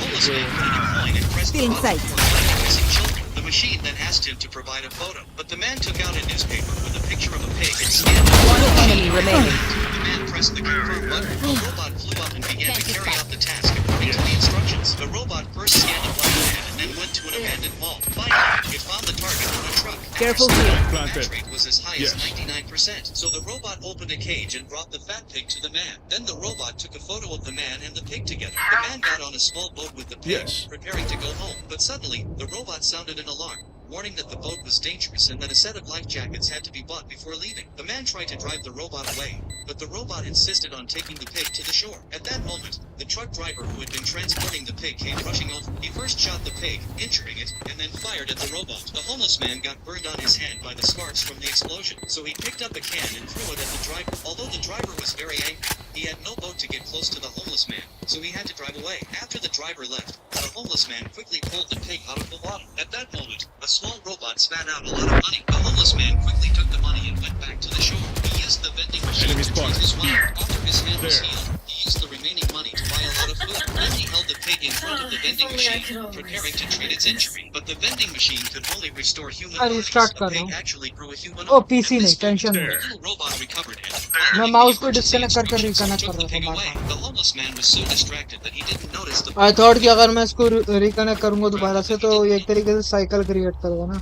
homeless man put in a coin and pressed the button for finding missing children. The machine then asked him to provide a photo, but the man took out a newspaper with a picture of a pig and scanned it. One enemy remaining. The man pressed the confirm button. The robot flew up and began to carry out the task according to the instructions. The robot first scanned a blind man and then went to an abandoned mall. Finally, it found the target on a truck. Careful After here. scanning, the match rate was as high as 99%. So the robot opened a cage and brought the fat pig to the man. Then the robot took a photo of the man and the pig together. The man got on a small boat with the pig, preparing to go home. But suddenly, the robot sounded an alarm, warning that the boat was dangerous and that a set of life jackets had to be bought before leaving. The man tried to drive the robot away, but the robot insisted on taking the pig to the shore. At that moment, the truck driver who had been transporting the pig came rushing over. He first shot the pig, injuring it, and then fired at the robot. The homeless man got burned on his hand by the sparks from the explosion, so he picked up a can and threw it at the driver. Although the driver was very angry, he had no boat to get close to the homeless man, so he had to drive away. After the driver left, the homeless man quickly pulled the pig out of the water. At that moment, a small robot spat out a lot of money. The homeless man quickly took the money and went back to the shore. He used the vending machine to treat his wound. After his hand was healed, he used the remaining money to buy a lot of food. Then he held the pig in front of the vending machine, preparing to treat its injury. But the vending machine could only restore human bodies. A pig actually grew a human ओ arm. PC At नहीं this point, tension the नहीं little robot recovered and, मैं following mouse the को emergency disconnect कर instructions, reconnect took कर the रहा pig था away. The homeless man was so distracted that he didn't notice the I thought कि अगर मैं इसको रिकनेक्ट करूंगा दोबारा से तो ये एक तरीके से साइकिल क्रिएट करेगा ना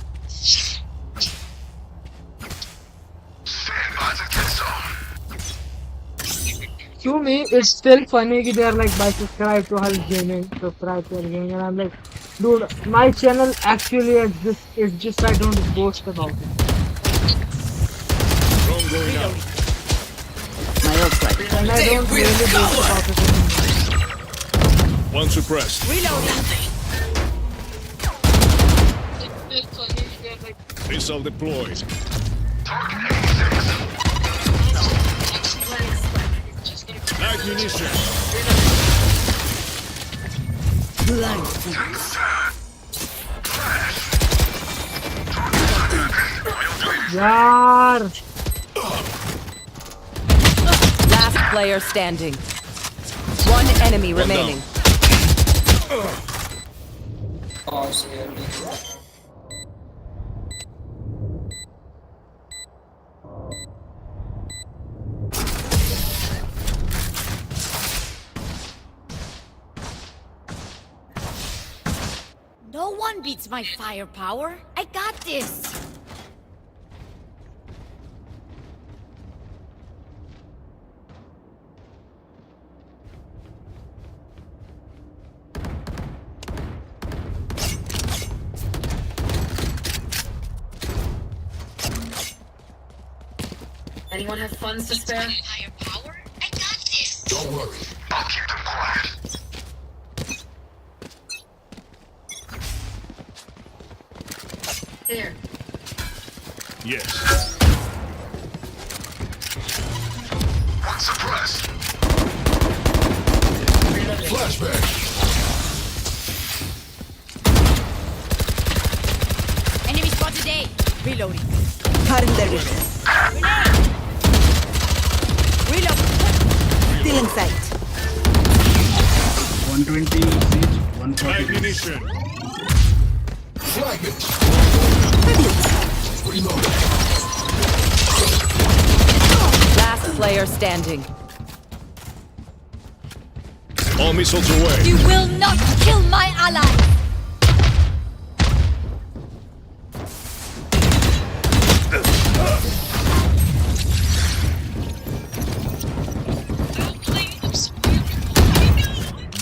To me, it's still funny that they're like, "Bye, subscribe to Hulk Gaming, subscribe to Hulk Gaming," and I'm like, dude, my channel actually exists. It's just I don't boast about it. My ult's right. And I don't really boast about it anymore. One suppressed. Missile deployed. Mag munition. Blind fools. यार Last player standing. One enemy remaining. No one beats my firepower. I got this. Anyone have funds to spare? Higher power? I got this. Don't worry. I'll keep them quiet. Here. Yes. One suppressed. Flashbang. Enemy spotted A. Reloading. Cutting their vision. Reload. Still in sight. 120 siege, 140. Ammunition. Fragment. Reload. Last player standing. All missiles away. You will not kill my ally.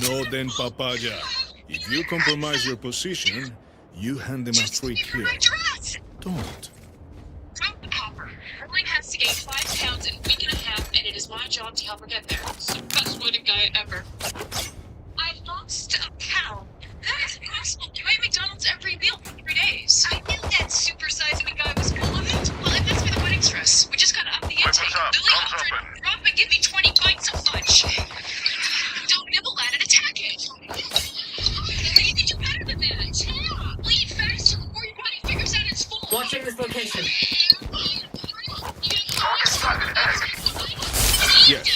No then, papaya. If you compromise your position, you hand them a free kill. Don't. Drop the copper. Erling has to gain 5 pounds in a week and a half, and it is my job to help her get there. It's the best wedding guy ever. I lost a pound. That is impossible. You ate McDonald's every meal for 3 days. I knew that supersizing guy was full of it. Well, it must be the wedding stress. We just gotta up the intake. Billy offered, drop and give me 20 bites of fudge. Don't nibble at it, attack it. You can do better than that. Yeah. Leave faster before your body figures out it's full. Watching this location. Yes.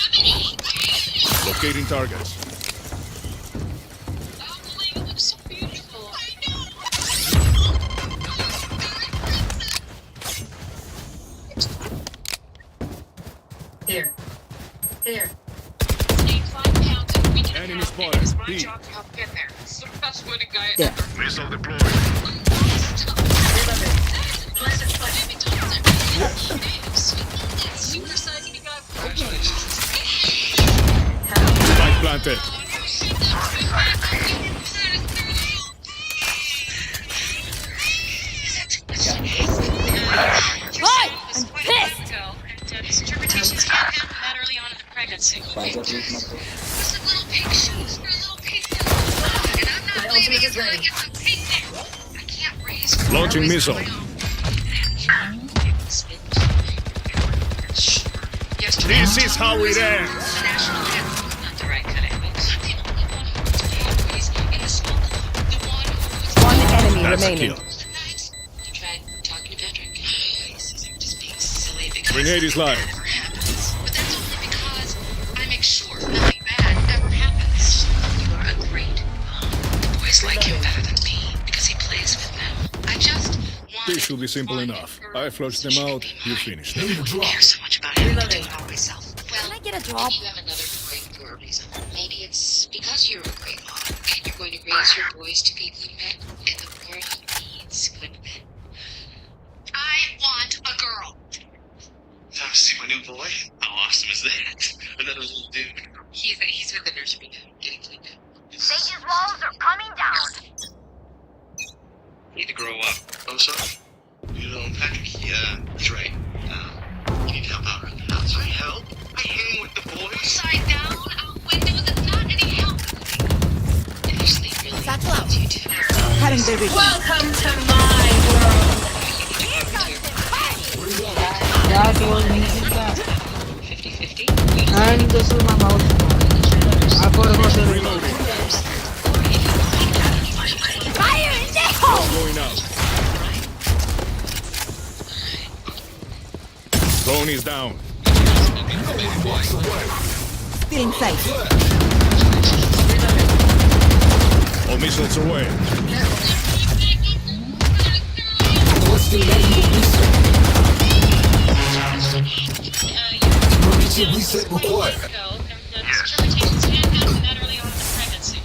Locating targets. It looks so beautiful. Here. Here. Gain 5 pounds in a week and a Enemy half, spotted. and it is my B. job to help get there. It's the best wedding guy There. ever. Missile deployed. Spike planted. Right! I'm pissed! His interpretations can't happen that early on in the pregnancy. Just a little pink shoes for a little pink girl. And I'm not leaving until I get some pink now. I can't raise Launching missile. This is how it ends. National anthem. Not the right kind of English. I'm the only one who wants to have ways in the school club. The one who One enemy That's a remaining. kill. You tried talking to Patrick. He's just being silly because Grenade is live. that never happens. But that's only because I make sure nothing bad ever happens. You are a great mom. The boys like him better than me because he plays with them. I just want This should be simple one enough. girl I flushed so them she can out, be you mine. finished Need them. a drop. Care so much about him to do it all myself. Well, Can I get a drop? you have another boy for a reason. Maybe it's because you're a great mom and you're going to raise your boys to be good men, and the world needs good men. I want a girl. Time to see my new boy. How awesome is that? Another little dude. He's with the nursery getting cleaned up. Sage's walls are coming down. Need to grow up. Oh, so? You know, Patrick, he's right. You need to help out around the house. I help? I hang with the boys. Upside down, out windows, and not any help. If you sleep really Satchel out. you do. Cutting their vision. Welcome to my world. Here comes the party! 50-50. And this is my mouse. I forgot to reload. Fire in the hole! Going out. Drone is down. Still in sight. All missiles away. Emergency reset required. Interpretations can't happen that early on in the pregnancy.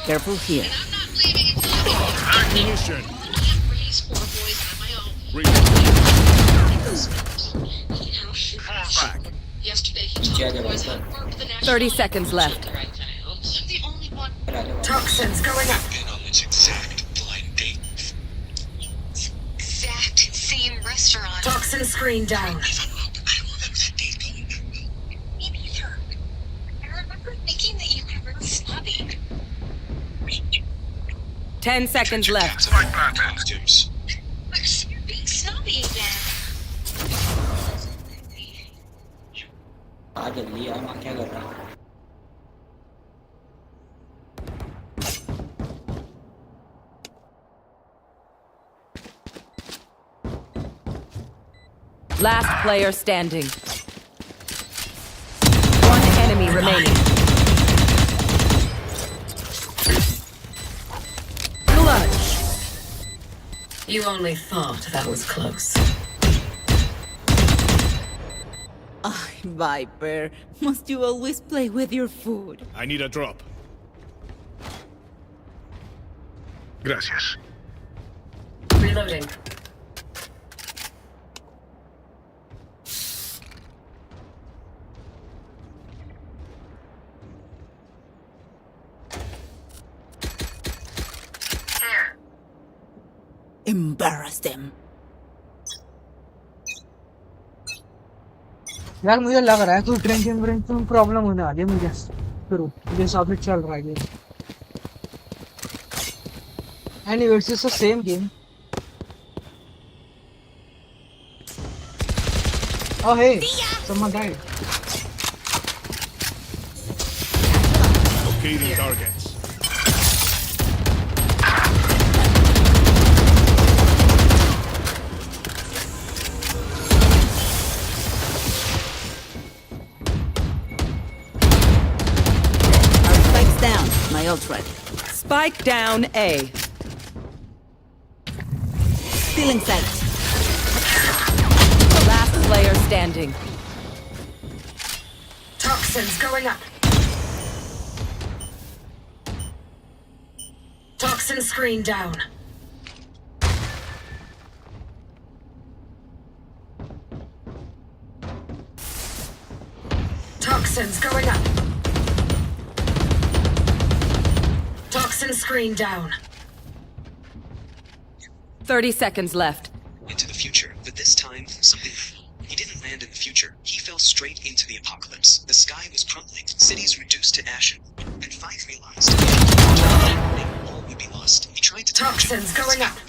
Careful here. I'm not leaving until I Ammunition. can't raise 4 boys on my own. Back. Yesterday he taught the boys how to work the national 30 seconds left. I'm the only one. Toxins going up. And on this exact blind date. Exact same recipe. screen down. Maybe you're. I remember thinking that you were really snobby. 10 seconds left. But you're being snobby again. आ जल्दी यार मैं क्या कर रहा हूँ Last player standing. One enemy remaining. Clutch. You only thought that was close. Ah, Viper, must you always play with your food? I need a drop. Gracias. Reloading. Embarrass them. यार मुझे लग रहा है कोई ड्रिंकिंग प्रॉब्लम होने वाली है मुझे शुरू जिस हिसाब से चल रहा है game anyway it's the same game Oh hey, someone died. Locating targets. Our spike's down. My ult's ready. Spike down A. Stealing sight. Last player standing. Toxins going up. Toxin screen down. Toxins going up. Toxin screen down. 30 seconds left. Into the future, but this time, something. He didn't land in the future. He fell straight into the apocalypse. The sky was crumbling, cities reduced to ash, and Five realized all would be lost. He tried to Toxins going up. He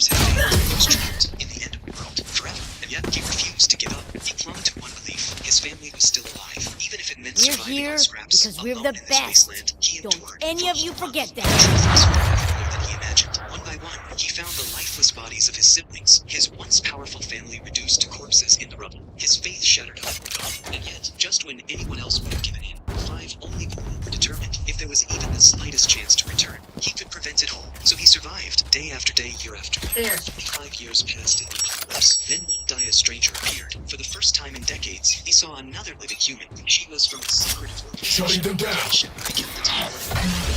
was trapped in the end of the world forever, and yet he refused to give up. He clung to one belief: his family was still alive, even if it meant We're surviving here on scraps. because we're Alone the in this best. wasteland, he Don't endured any for of you months. forget The that. truth was far heavier than he imagined. One by one, he found the lifeless bodies of his siblings, his once powerful family reduced to corpses in the rubble. His faith shattered up and gone. And yet, just when anyone else would have given in, Five only were determined. If there was even the slightest chance to return, he could prevent it all. So he survived, day after day, year after year. 25 years passed in the apocalypse. Then one dire stranger appeared. For the first time in decades, he saw another living human. She was from a secretive Shutting them down. They kept the time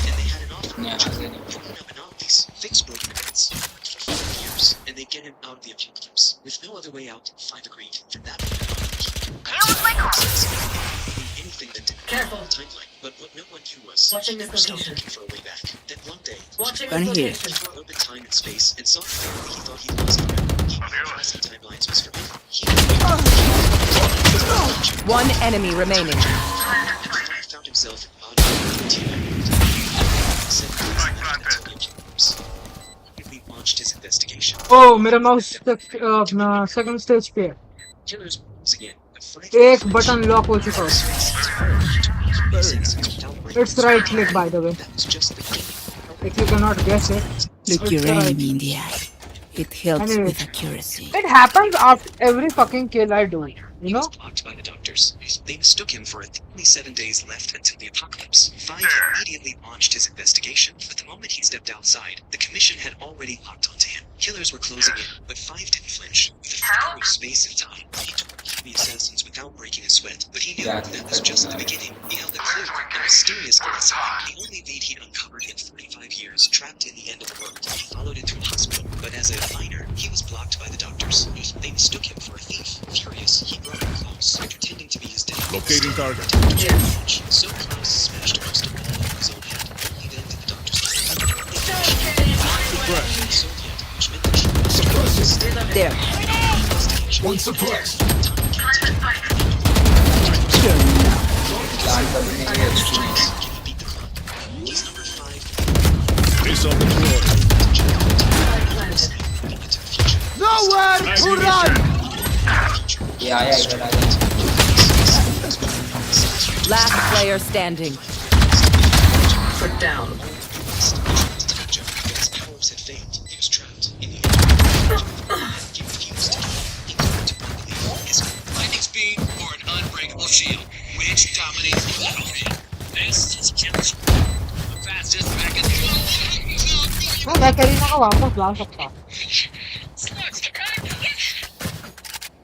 and they had an offer for each other. Pulling up monopolies, fix broken events, for 5 years, and they get him out of the apocalypse. With no other way out, Five agreed. From that point on, anything that didn't Careful. the timeline. But what no one knew was Watching he this never stopped location. looking for a way back. Then one day, Watching Gun this here. location. he opened time and space and saw finally he thought he'd lost forever. He knew crossing timelines was forever. One enemy remaining. He found himself out of the He launched his investigation. Oh मेरा mouse अपना second stage पे है Killers once again. एक button lock हो चुका है It's right click by the way if you cannot guess it Look it's your right. enemy in the eye. It helps Anyway. with accuracy. It happens after every fucking kill I do you He know was blocked by the doctors. They mistook him for it. Only 7 days left until the apocalypse. Five immediately launched his investigation, but the moment he stepped outside, the commission had already locked onto him. Killers were closing in, but Five didn't flinch. With a flicker of space and time, he took the assassins without breaking a sweat. But he knew that was just the beginning. He held a clear and mysterious glass eye, the only lead he'd uncovered in 35 years, trapped in the end of the world. He followed it to a hospital, but as a miner, he was blocked by the doctors. They mistook him for a thief. Furious, he brought him close, pretending to be his dad. Locating target. So Klaus smashed a crystal ball over his own head. Only then did the doctors Suppressing. There. One suppressed. beat the clock. He's number 5. Missile deployed. Nowhere to run! ये आया इधर आया Last player standing. Put down. His powers had failed. He was trapped in the he refused to he couldn't believe his lightning speed or an unbreakable shield. Which dominates the battlefield? This is killer. The fastest back in the हाँ मैं करीना को वापस ला सकता हूँ।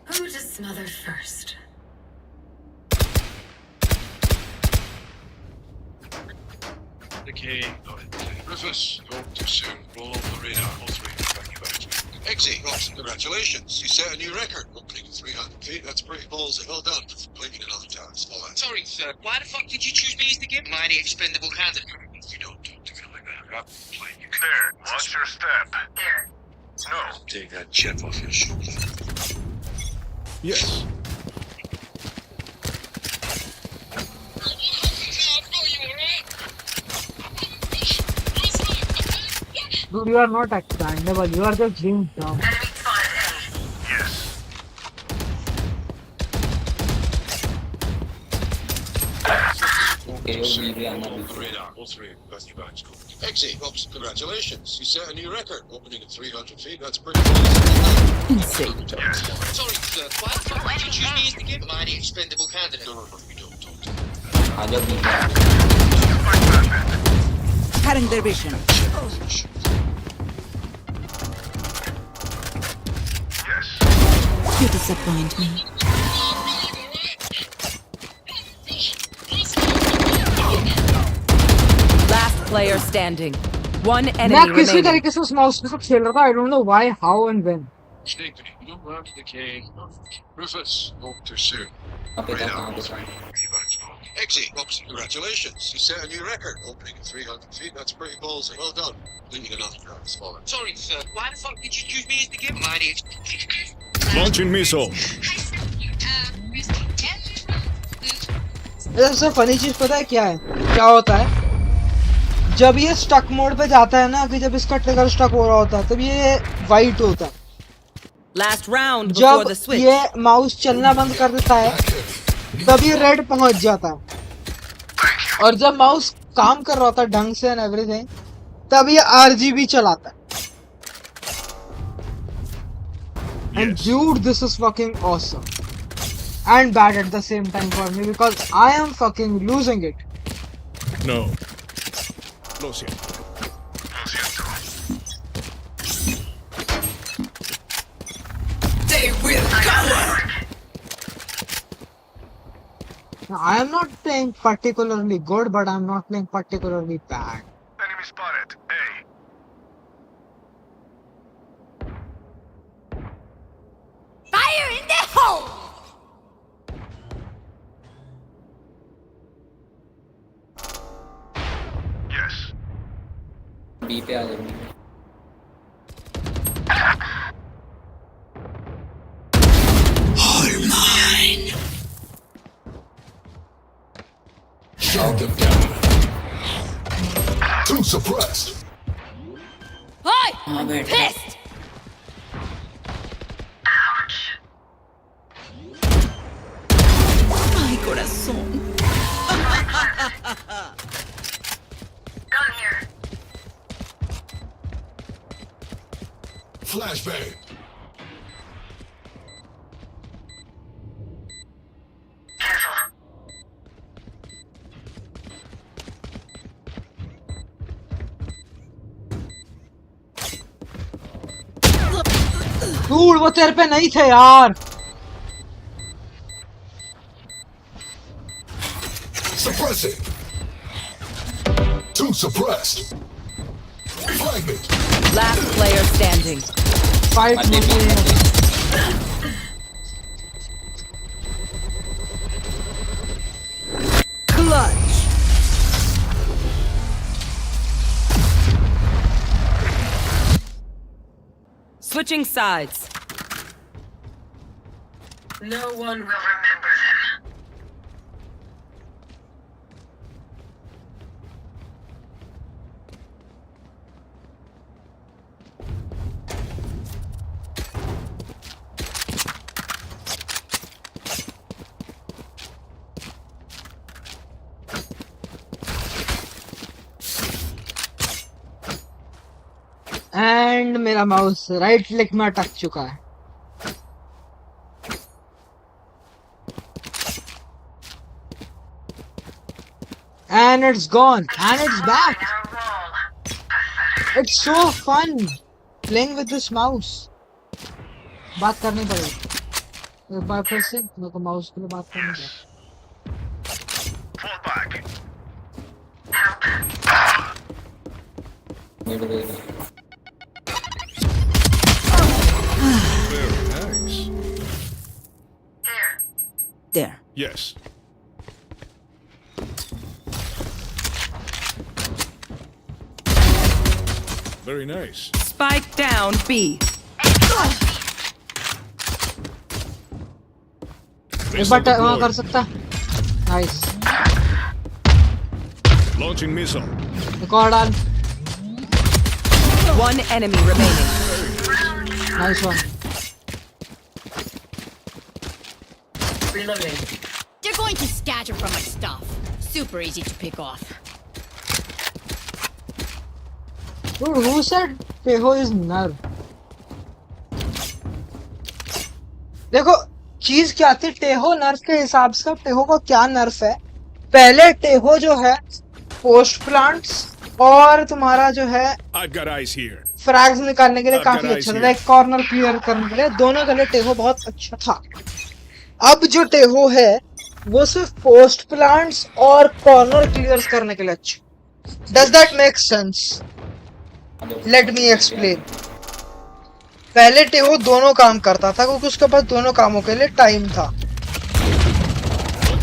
Who to smother first? The key. Rufus, hope to soon. Roll off the radar. All 3. Thank you very much. Eggsy, congratulations. You set a new record. Opening 300 feet. That's pretty ballsy. Well done. Completing another task. All right. Sorry, sir. Why the fuck did you choose me as the gift? Mighty expendable candidate. You don't talk to me like that. There. Watch your step. There. No. Take that chip off your shoulder. Yes. Dude, you are not expandable. You are just being dumb. Enemy spotted A. Yes. Okay वो भी आना भी Radar. All 3. That's you guys. Eggsy, congratulations. You set a new record. Opening at 300 feet. That's pretty ballsy. Insane. Sorry, sir. Why the fuck did you choose me as the gift? Mighty expendable candidate. No, you don't talk to me. आ जाओ भी Cutting their vision. Yes. You disappoint me. Last player standing. One मैं enemy किसी remaining. तरीके से उस mouse के साथ खेल रहा था। I don't know why, how and when. Snake, you don't run to the cave. Rufus, hope to soon. अबे तक कहाँ पे था Eggsy, congratulations. You set a new record. Opening at 300 feet. That's pretty ballsy. Well done. Leading another round. Smaller. Sorry, sir. Why the fuck did you choose me as the gift? Mighty Launching missile. सबसे funny चीज पता है क्या है? क्या होता है जब ये स्टक मोड पे जाता है ना, कि जब इसका ट्रिगर स्टक हो रहा होता है तब ये वाइट होता है। Last round before जब the switch. ये माउस चलना बंद कर देता है तब ये रेड पहुंच जाता है, और जब माउस काम कर रहा होता है ढंग से एंड एवरीथिंग तब ये आरजीबी चलाता है। And dude, this is fucking awesome and bad at the same time for me because I am fucking losing it. No. Lo siento. They will cover. Now, I am not playing particularly good, but I'm not playing particularly bad. Enemy spotted. A. Fire in the hole! Yes. B पे आ जाओ Shot them down. 2 suppressed. I'm pissed! Ay, corazón. Gun here. Flashbang. Dude, वो तेरे पे नहीं थे यार। Suppressing. 2 suppressed. Fragment. Last player standing. Fight मत दे मुझे। Clutch. Switching sides. No one will remember them. And मेरा माउस राइट क्लिक में अटक चुका है। And it's gone. And it's back. It's so fun playing with this mouse. बात करनी पड़ेगी एक बार फिर से, मेरे को माउस के लिए बात करनी पड़ेगी। Very nice. There. Yes. Very nice. Spike down B. एक बार वहाँ कर सकता। नाइस। Launching missile. एक और डाल। One enemy remaining. Nice one. They're going to scatter from my stuff. Super easy to pick off. Dude, who said Teho is nerf? देखो चीज क्या थी, टेहो नर्फ के हिसाब से टेहो का क्या नर्फ है। पहले टेहो जो है पोस्ट प्लांट्स और तुम्हारा जो है फ्रैग्स निकालने के लिए काफी अच्छा था, एक कॉर्नर क्लियर करने के लिए, दोनों के लिए टेहो बहुत अच्छा था। अब जो टेहो है वो सिर्फ पोस्ट प्लांट्स और कॉर्नर क्लियर करने के लिए अच्छा। Does that make sense? Let me explain. पहले टेहो दोनों काम करता था क्योंकि उसके पास दोनों कामों के लिए टाइम था,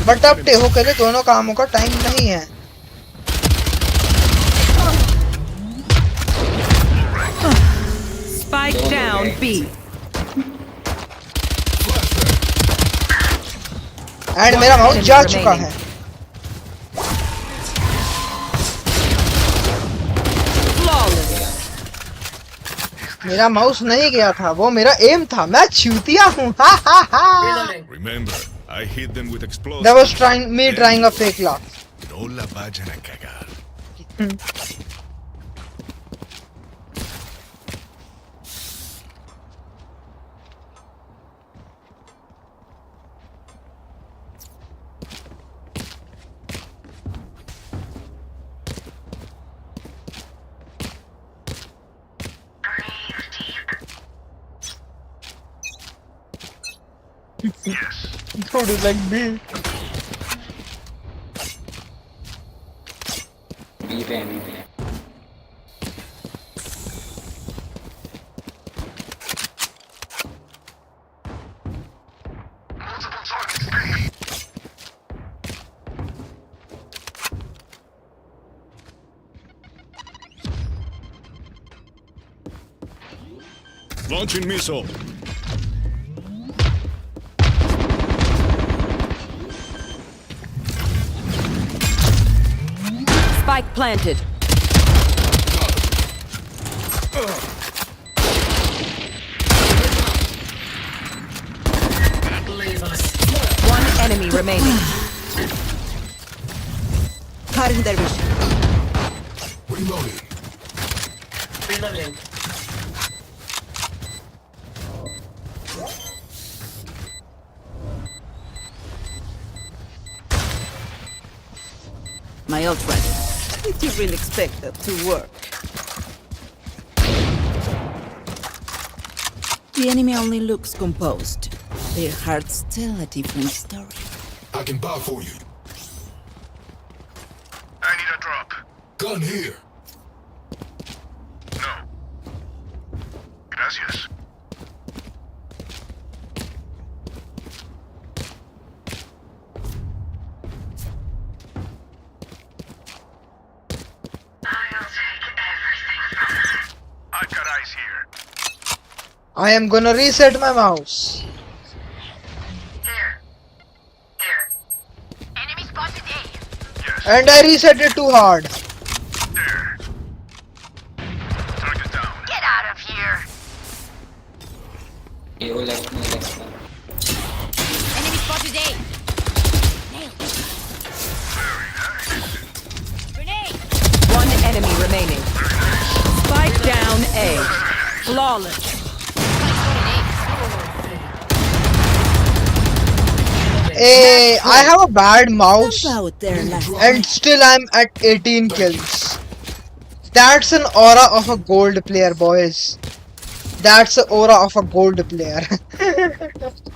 बट अब टेहो के लिए दोनों कामों का टाइम नहीं है। Spike down B. एंड मेरा माउस जा चुका है। मेरा माउस नहीं गया था, वो मेरा एम था। मैं चूतिया हूँ। Remember, I hit them with explosives. That was me trying a fake laugh. No la vayan a cagar. Don't do like me. B पे एनिमी है। Launching missile. Spike planted. One enemy remaining. Cutting their vision. Reloading. My ult ready. Did you really expect that to work? The enemy only looks composed. Their hearts tell a different story. I can buy for you. I need a drop. Gun here. No. Gracias. I've got eyes here. I am gonna reset my mouse. Enemy spotted A. Yes. And I reset it too hard. There. Target down. Get out of here. ये वो left में left में। Enemy spotted A. Nailed it. Very nice. Grenade. One enemy remaining. Spike down A. Flawless. Hey, I have a bad mouse Out there, lass. and still I'm at 18 kills. That's an aura of a gold player, boys. That's the aura of a gold player.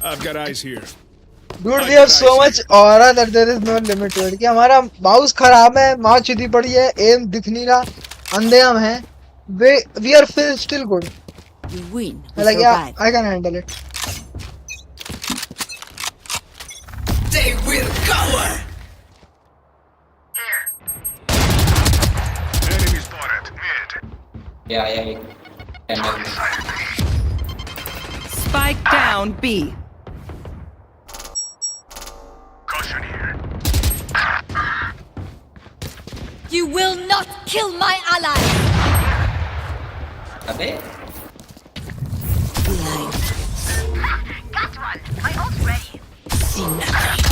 I've got eyes here. Dude, we have so much aura that there is no limit to it. कि हमारा mouse खराब है, mouse चुदी पड़ी है, M दिख नहीं रहा, अंधे हम हैं. We are still good. We win. We Like yeah, survive. I can handle it. They will cover. Enemy spotted. Mid. Yeah. And Spike down B. Caution here. You will not kill my ally! अबे Got one! My ult's ready! See nothing.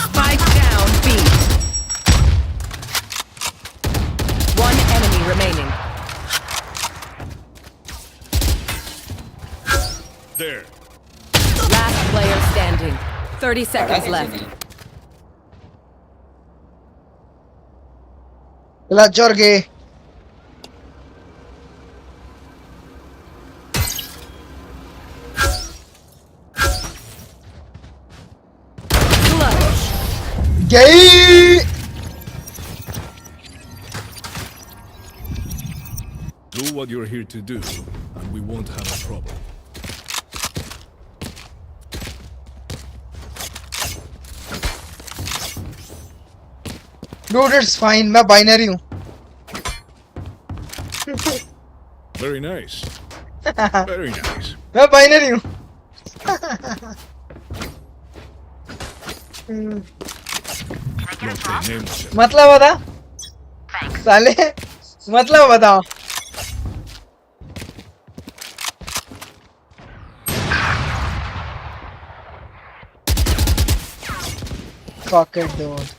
Spike down B. One enemy remaining. There. Last player standing. 30 seconds left. La Jorge. Clutch. Gay. Do what you're here to do, and we won't have a problem. Dude, it's fine. मैं binary हूँ. Very nice. Very nice. मैं binary हूँ. Not the name of it. मतलब बता. साले. मतलब बताओ. Fuck it, dude.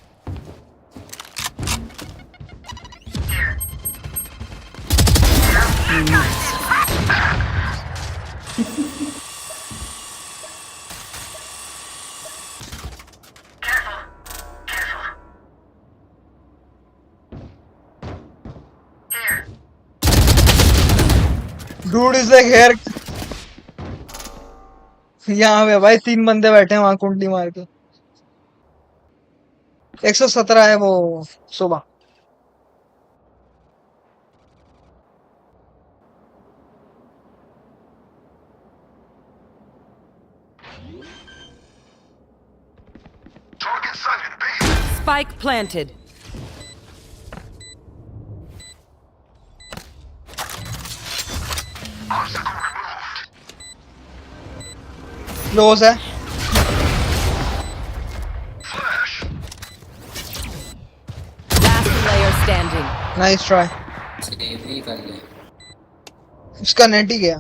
Dude is like here. यहाँ पे भाई 3 बंदे बैठे हैं वहां कुंडली मार के. 117 है वो सुबह. Spike planted. क्लोज है. Last player standing. Nice try. Save ही कर ले उसका नेट ही गया.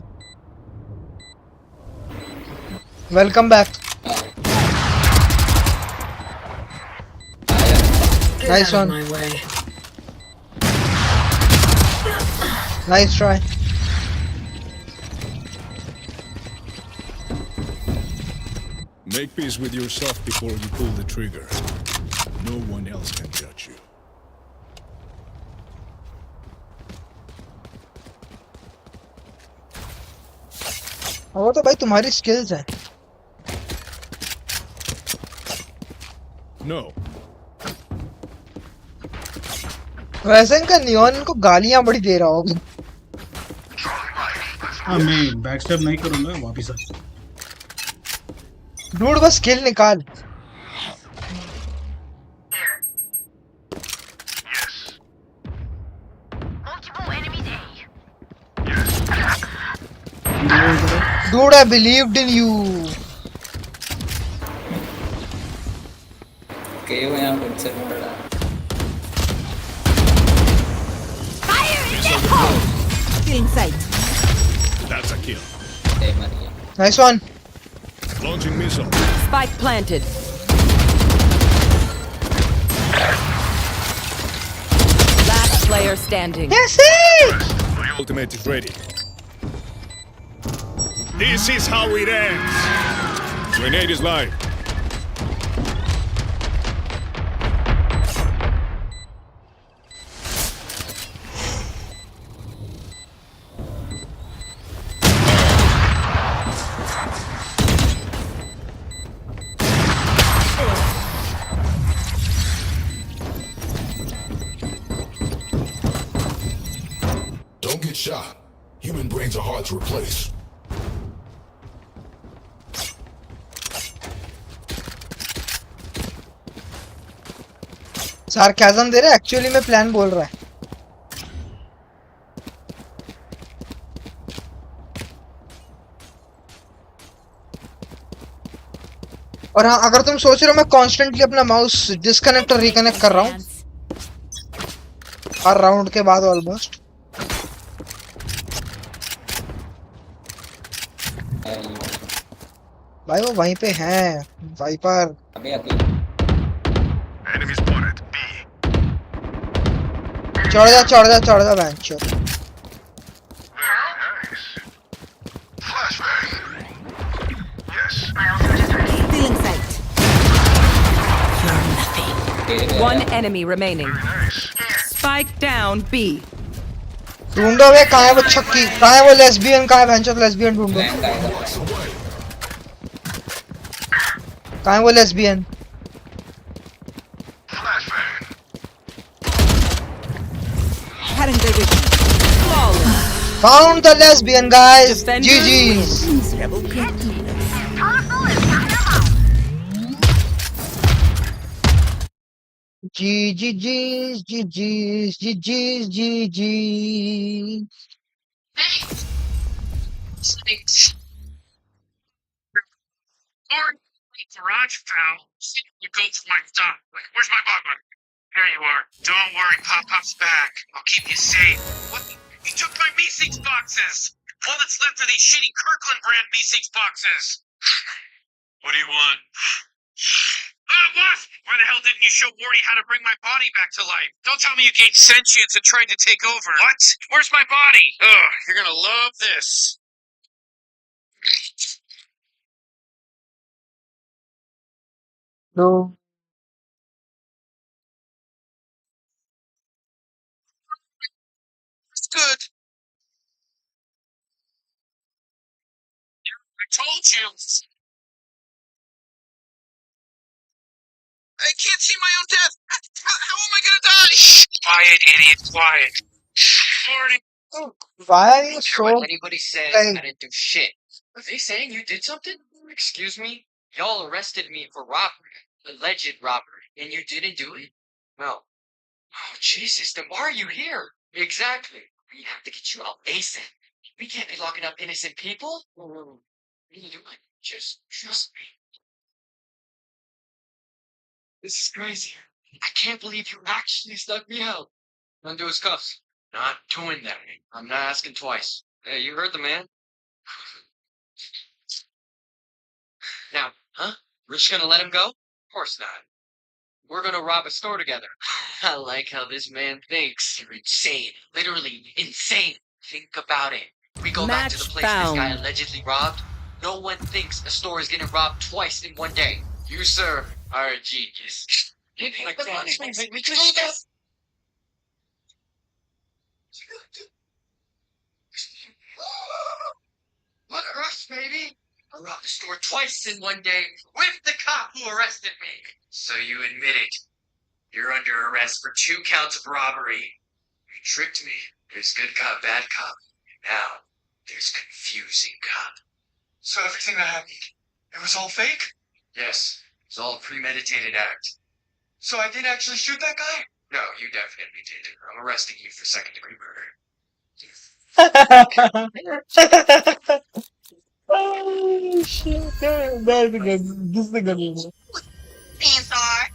Welcome back. Nice one. Nice try. Make peace with yourself before you pull the trigger. No one else can judge you. वो तो भाई तुम्हारी स्किल्स है. No. वैसे इनका नियॉन इनको गालियां बड़ी दे रहा होगा. हाँ मैं बैकस्टेप नहीं करूँगा वापिस आ. डूड बस स्किल निकाल. Dude, I believed in you. केव यहाँ फिर से पड़ा Feeling sight. That's a kill. They Maria Nice one. Launching missile. Spike planted. Last player standing. Yes. My ultimate is ready. This is how it ends. Grenade is live. Don't get shot. Human brains are hard to replace. Sarcasm दे रहा है, actually में plan बोल रहा है। और हाँ, अगर तुम सोच रहे हो मैं कॉन्स्टेंटली अपना माउस डिस्कनेक्ट और रिकनेक्ट कर रहा हूँ हर राउंड के बाद ऑलमोस्ट, भाई वो वहीं पे हैं वाइपर। अबे अभी Enemy spotted. B. चढ़ जा bench. Feeling sight. You're nothing. One enemy remaining. Spike down B. ढूंढो वे, कहाँ है वो छक्की, कहाँ है वो लेस्बियन, कहाँ है भैंचोद लेस्बियन, ढूंढो कहाँ है वो lesbian. Found the lesbian, guys. GG's. GG's, GG's, GG's, GG's. Garage pal, you go to my stuff. Where's my butler? Here you are. Don't worry, Pop-Pop's back. I'll keep you safe. What? You took my B6 boxes! All that's left are these shitty Kirkland brand B6 boxes! What do you want? What? Why the hell didn't you show Wardy how to bring my body back to life? Don't tell me you gained sentience and tried to take over. What? Where's my body? Ugh, you're gonna love this. No. It's good. I told you. I can't see my own death. How am I gonna die? Quiet, idiot. Quiet. Morning. Why are you What so anybody says, like- I didn't do shit. Are they saying you did something? Excuse me? Y'all arrested me for robbery, alleged robbery, and you didn't do it? No. Oh, Jesus, then why are you here? Exactly. We have to get you out ASAP. We can't be locking up innocent people. What are you doing? Just trust me. This is crazy. I can't believe you actually stuck me out. Undo his cuffs. Not doing that. I'm not asking twice. Hey, you heard the man. Now, huh? We're just gonna let him go? Of course not. We're gonna rob a store together. I like how this man thinks. You're insane. Literally insane. Think about it. We go back to the Match place this guy found. allegedly robbed. No one thinks a store is getting robbed twice in one day. You, sir, are a genius. Like that. We just What a rush, baby! I robbed the store twice in one day with the cop who arrested me. So you admit it. You're under arrest for 2 counts of robbery. You tricked me. There's good cop, bad cop. Now, there's confusing cop. So everything that happened, it was all fake? Yes, it's all a premeditated act. So I did actually shoot that guy? No, you definitely did. I'm arresting you for second-degree murder. Oh shit, that's good. This is a good one. Pansar,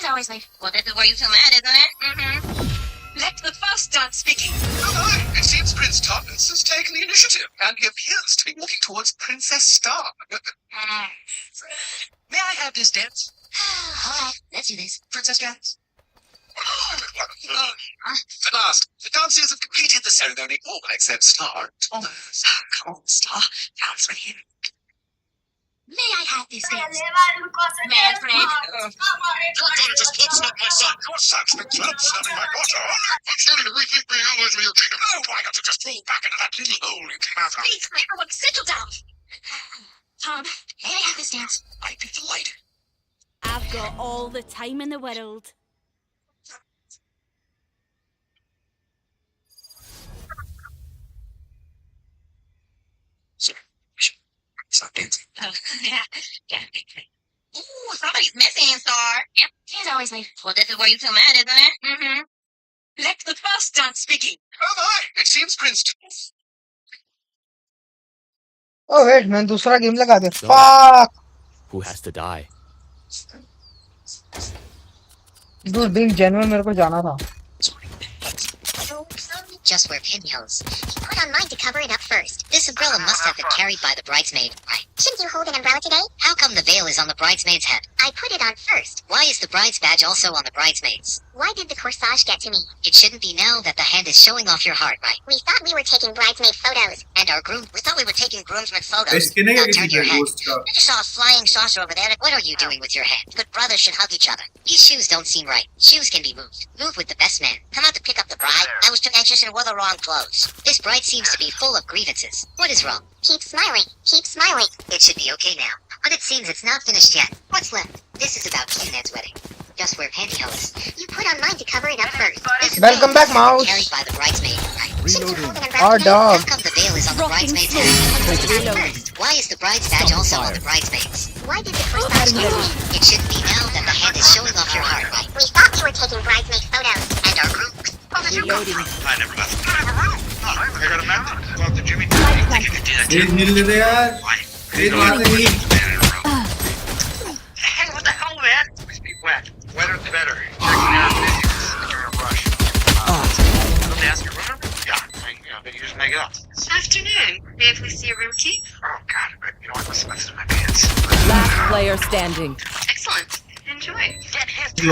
He's always late. Well, this is where you feel mad, isn't it? Mm-hmm. Let the first start speaking. Oh, it seems Prince Thomas has taken the initiative, and he appears to be walking towards Princess Star. May I have this dance? Alright, let's do this. Princess dance? At last, the dancers have completed the ceremony, all except Star Thomas. Come on, Star, dance with him. May I have this dance? Manfred. Just can't stop my son. Your son's been slapping my daughter. I'm starting to rethink my hours with your kingdom. Oh, why don't you just fall back into that little hole you came out of? Please, everyone, settle down. Tom, may I have this dance? I'd be delighted. I've got all the time in the world. Sir, stop dancing. Oh, yeah. Ooh, somebody's missing, Star. Yep, he's always late. Well, this is where you feel mad, isn't it? Mm-hmm. Let the first start speaking. Oh my, it seems Prince Thomas. Oh wait, मैंने दूसरा game लगा दिया. Fuck. Who has to die? Dude, being genuine, मेरे को जाना था. Just wear pantyhose. He put on mine to cover it up first. This umbrella must have been carried by the bridesmaid. Right. Shouldn't you hold an umbrella today? How come the veil is on the bridesmaid's head? I put it on first. Why is the bride's badge also on the bridesmaid's? Why did the corsage get to me? It shouldn't be now that the hand is showing off your heart, right? We thought we were taking bridesmaid photos. And our groom? We thought we were taking groomsmen photos. Now turn your head. I just saw a flying saucer over there. What are you doing with your hand? Good brothers should hug each other. These shoes don't seem right. Shoes can be moved. Move with the best man. Come out to pick up the bride. I was too anxious and wore the wrong clothes. This bride seems to be full of grievances. What is wrong? Keep smiling. Keep smiling. It should be okay now. But it seems it's not finished yet. What's left? This is about Cuned's wedding. Just wear pantyhose. You put on mine to cover it up first. This is Welcome back, Mouse. carried by the bridesmaid. Right. Reloading. Our dog. How come the veil is on the bridesmaid's head? First, why is the bride's badge also on the bridesmaid's? Why did the corsage get me? It shouldn't be now that the hand is showing off your heart, right? We thought we were taking bridesmaid photos. And our groom. Reloading. I never left. I got a map. Go out to Jimmy. Think you could do that too? Hey, what the hell, man? Please be wet. Wetter the better. Checking out if you're in a rush. Let me ask you, remember? Yeah, but you just make it up. This afternoon, may I please see your room key? Oh, God. You know what? Listen, this is my pants. Last player standing. Excellent. Enjoy. You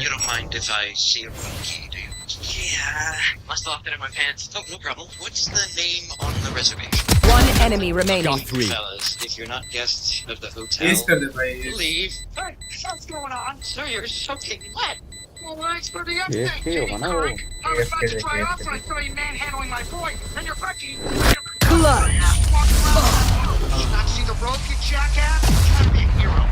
don't mind if I see your room key, do you? Yeah, must have left it in my pants. Oh, no problem. What's the name on the reservation? One enemy remaining. Got 3. Fellas, if you're not guests of the hotel, leave. Hey, what's going on? Sir, you're soaking wet. Well, thanks for the Yes, update, deal, Jamie I know. Clark. I was about to dry off when I saw you manhandling my boy, and you're fucking... Clutch. Did you not see the rope, you jackass? Trying to be a hero.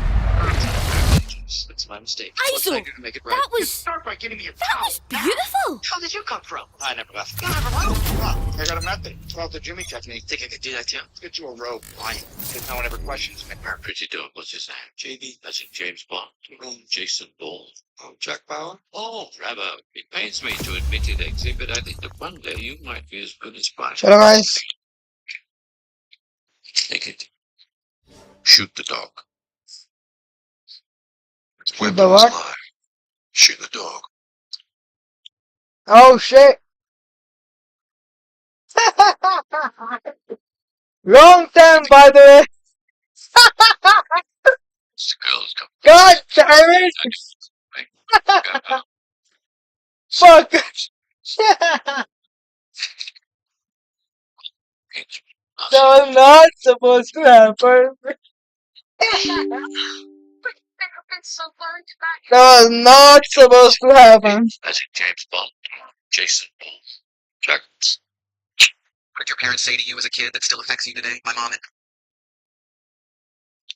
That's my mistake. Aizo, What can I do to make it right? that was Start by getting me a that towel. was beautiful. How did you come from? I never left. You never left. I got a method. It's called the Jimmy technique. Think I could do that too? Get you a rope. Why? Because no one ever questions me. How could you do it? What's his name? JB? That's in James Bond. Jason Bourne. Oh, Jack Bauer? Oh, rather. It pains me to admit it, Eggsy, but I think that one day you might be as good as Spike. चलो guys. Take it. Shoot the dog. Shoot the what? Shoot the dog. Oh shit. Wrong time, by the way. The girls come. God damn it. Fuck. That was not supposed to happen. That was not supposed to happen. That's in James Bond. Jason Bourne. Jack. What did your parents say to you as a kid that still affects you today? My mom and...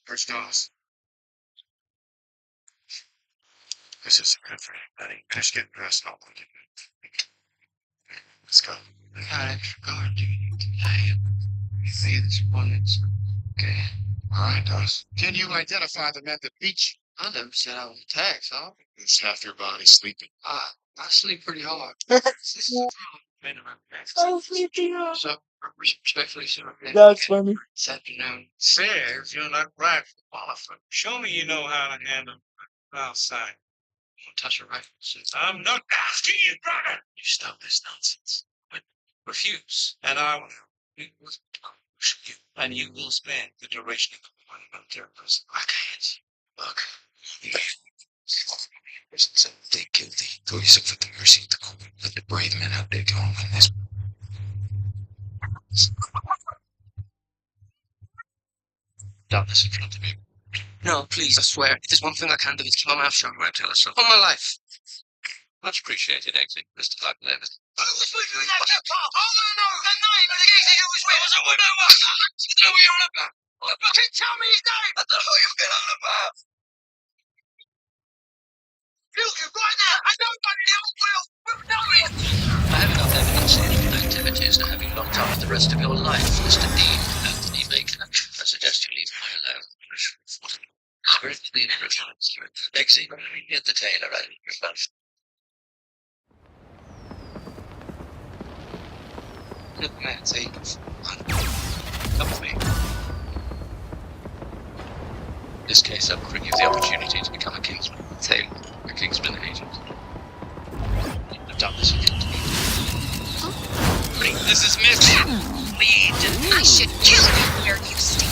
First off. This is good for anybody. Finish getting dressed and I'll look at it. Let's go. I got extra guard duty today. You see this one, it's okay. Alright, Doss. Can you identify the man that beat you? I never said I was attacked, huh? It's half your body sleeping. I sleep pretty hard. This is the problem. I'm sleeping on. So, respectfully, sir. That's funny. This afternoon. Fair if you're not right for qualified. Show me you know how to handle it outside. Don't touch your rifle. I'm not asking you, brother. You stop this nonsense. I refuse. And I will. We will push you. And you will spend the duration of the money prison. I can't. Look. So they guilty. Throw yourself at the mercy of the court. Let the brave men out there go and win this. Stop this in front of me. No, please, I swear. If there's one thing I can do, it's keep my mouth shut and tell us so. All my life. Much appreciated, Exit, Mr. Clark Davis. I was with you in that car. All I know, the name of the geezer you was with. I don't know what. You know what you're on about. Fucking tell me his name. I don't know what you've been on about. Look, right now, I know nobody else will know it. I have enough evidence in your activities to have you locked up for the rest of your life, Mr. Dean. Anthony Bacon. I suggest you leave me alone. Spiritually influenced. Exit, hit the tailor right in your mouth. Good man, say, come with me. In this case, I'm offering you the opportunity to become a Kingsman. Say, a Kingsman agent. I've done this again to me. This is Miss Lead. I should kill you where you stay.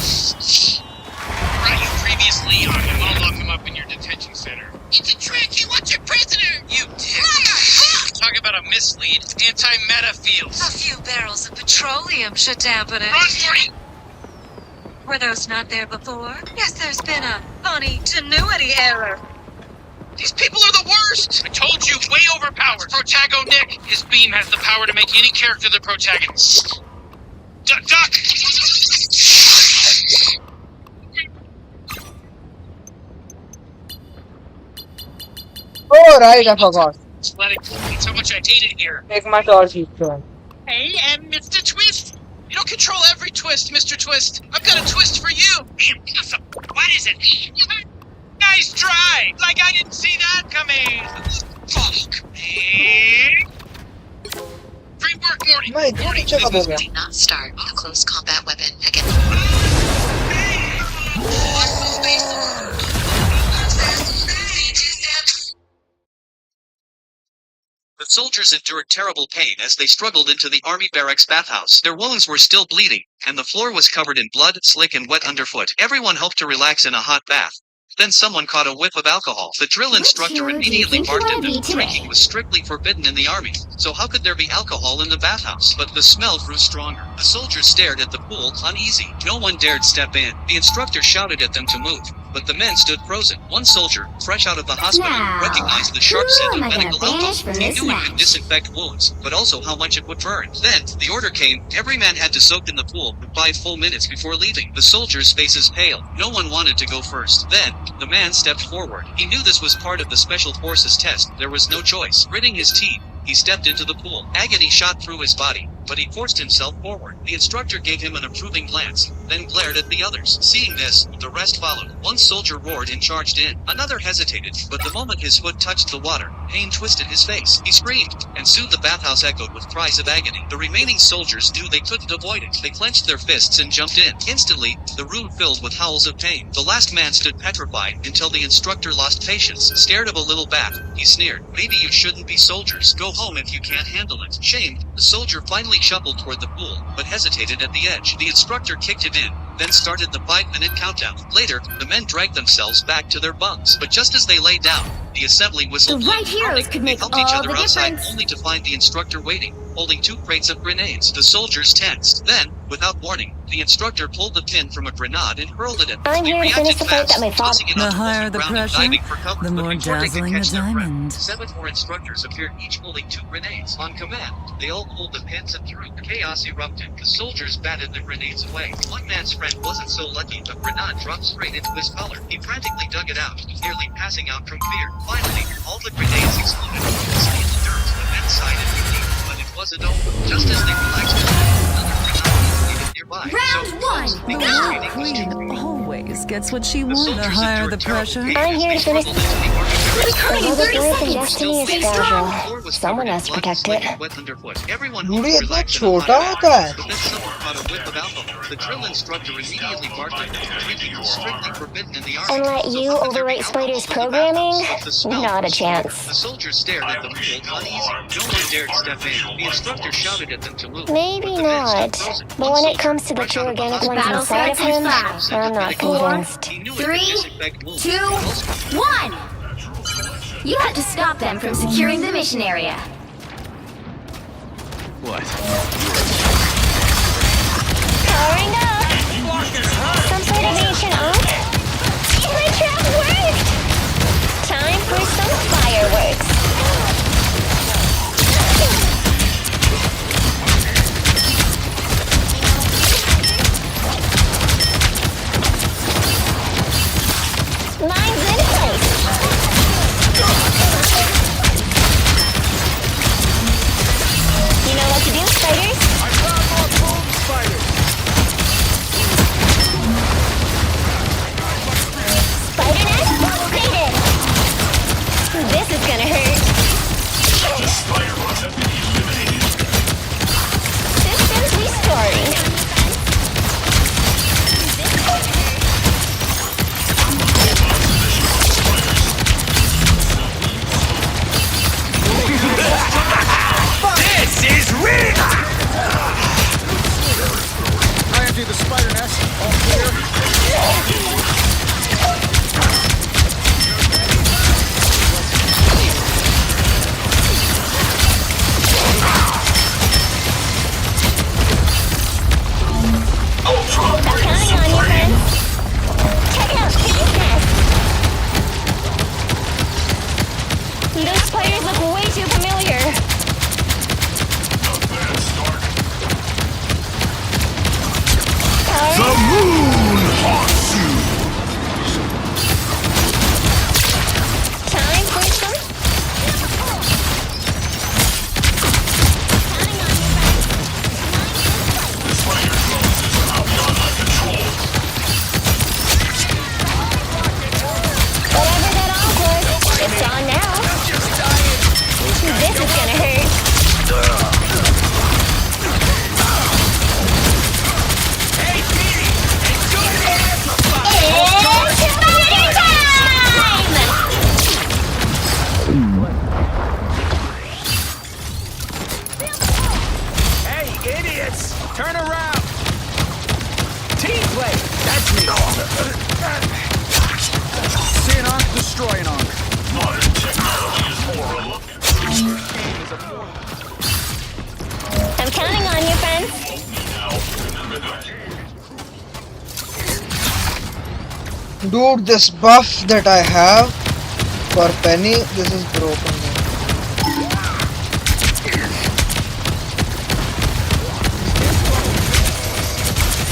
Right, you previously on him. I'll lock him up in your detention center. It's a trick. He wants your prisoner. You dick. Talk about a mislead. Anti-meta fields. A few barrels of petroleum should dampen it. Run for it! Were those not there before? Yes, there's been a funny tenuity error. These people are the worst! I told you, way overpowered. Protago Nick. His beam has the power to make any character the protagonist. Duck! Oh, right, I forgot. It's how much I hate it here. Take my torch, you turn. Hey, and Mr. Twist! You don't control every twist, Mr. Twist. I've got a twist for you. What is it? Nice try! Like I didn't see that coming! Fuck me! Great work, Morty! मैं इतना पीछे कब हो गया? Do not start with a close combat weapon against. The soldiers endured terrible pain as they struggled into the army barracks bathhouse. Their wounds were still bleeding, and the floor was covered in blood, slick and wet underfoot. Everyone hoped to relax in a hot bath. Then someone caught a whiff of alcohol. The drill instructor immediately barked at them. Drinking was strictly forbidden in the army, so how could there be alcohol in the bathhouse? But the smell grew stronger. The soldiers stared at the pool, uneasy. No one dared step in. The instructor shouted at them to move, but the men stood frozen. One soldier, fresh out of the hospital, recognized the sharp scent of medical alcohol. He knew it could disinfect wounds, but also how much it would burn. Then, the order came. Every man had to soak in the pool for 5 full minutes before leaving. The soldiers' faces paled. No one wanted to go first. Then, the man stepped forward. He knew this was part of the Special Forces test. There was no choice. Gritting his teeth, he stepped into the pool. Agony shot through his body, but he forced himself forward. The instructor gave him an approving glance, then glared at the others. Seeing this, the rest followed. One soldier roared and charged in. Another hesitated, but the moment his foot touched the water, pain twisted his face. He screamed, and soon the bathhouse echoed with cries of agony. The remaining soldiers knew they couldn't avoid it. They clenched their fists and jumped in. Instantly, the room filled with howls of pain. The last man stood petrified until the instructor lost patience, stared of a little bath. He sneered, "Maybe you shouldn't be soldiers. Go home if you can't handle it." Shamed, the soldier finally shuffled toward the pool, but hesitated at the edge. The instructor kicked him in, then started the 5-minute countdown. Later, the men dragged themselves back to their bunks, but just as they lay down, the assembly whistle blew. They helped each other outside, only to find the instructor waiting, holding 2 crates of grenades. The soldiers tensed. Then, without warning, the instructor pulled the pin from a grenade and hurled it at them. They reacted fast, tossing it onto the ground and diving for cover, the but more before they could dazzling catch the their breath, diamond. 7 more instructors appeared, each holding 2 grenades. On command, they all pulled the pins and threw. Chaos erupted. The soldiers batted the grenades away. One man's friend wasn't so lucky. The grenade dropped straight into his collar. He frantically dug it out, nearly passing out from fear. Finally, all the grenades exploded. Mostly in the dirt. The men sighed in relief, but it wasn't over. Just as they relaxed, another grenade exploded nearby. Round so one. close, the The executing was too queen always always gets what she wants. The higher the pressure. I'm here to finish. Although the birth and destiny is fragile, someone has to protect it. Rudy इतना छोटा होता है. The drill instructor immediately barked at them, making it strictly forbidden in the army. And let you overwrite Spider's programming? Not a chance. The soldiers stared at them, uneasy. No one dared step in. The instructor shouted at them to move. Maybe not. But when it comes to the two organic ones inside of him, I'm not convinced. 3, 2, 1! You have to stop them from securing the mission area. What? Powering up! Some sort of ancient unk? My trap worked! Time for some fireworks. Mine's in place. You know what to do, spiders? I found more boom spiders. Spider nest completed. This is gonna hurt. The spider bots have been eliminated. Systems restoring. This is real! I empty the spider nest. All clear. I'm counting on you, friends. Check out Kitty's nest. Those spiders look way too familiar. The moon haunts you! Time for some. Counting on you, friends. The spider clone is now beyond my control. Whatever that unk was, it's on now. This is gonna hurt. It's spider time! Hey, idiots! Turn around! Team play! That's me! See an arc, destroy an arc. Modern technology is horrible. I'm counting on you, friends. Dude, this buff that I have for Penny, this is broken.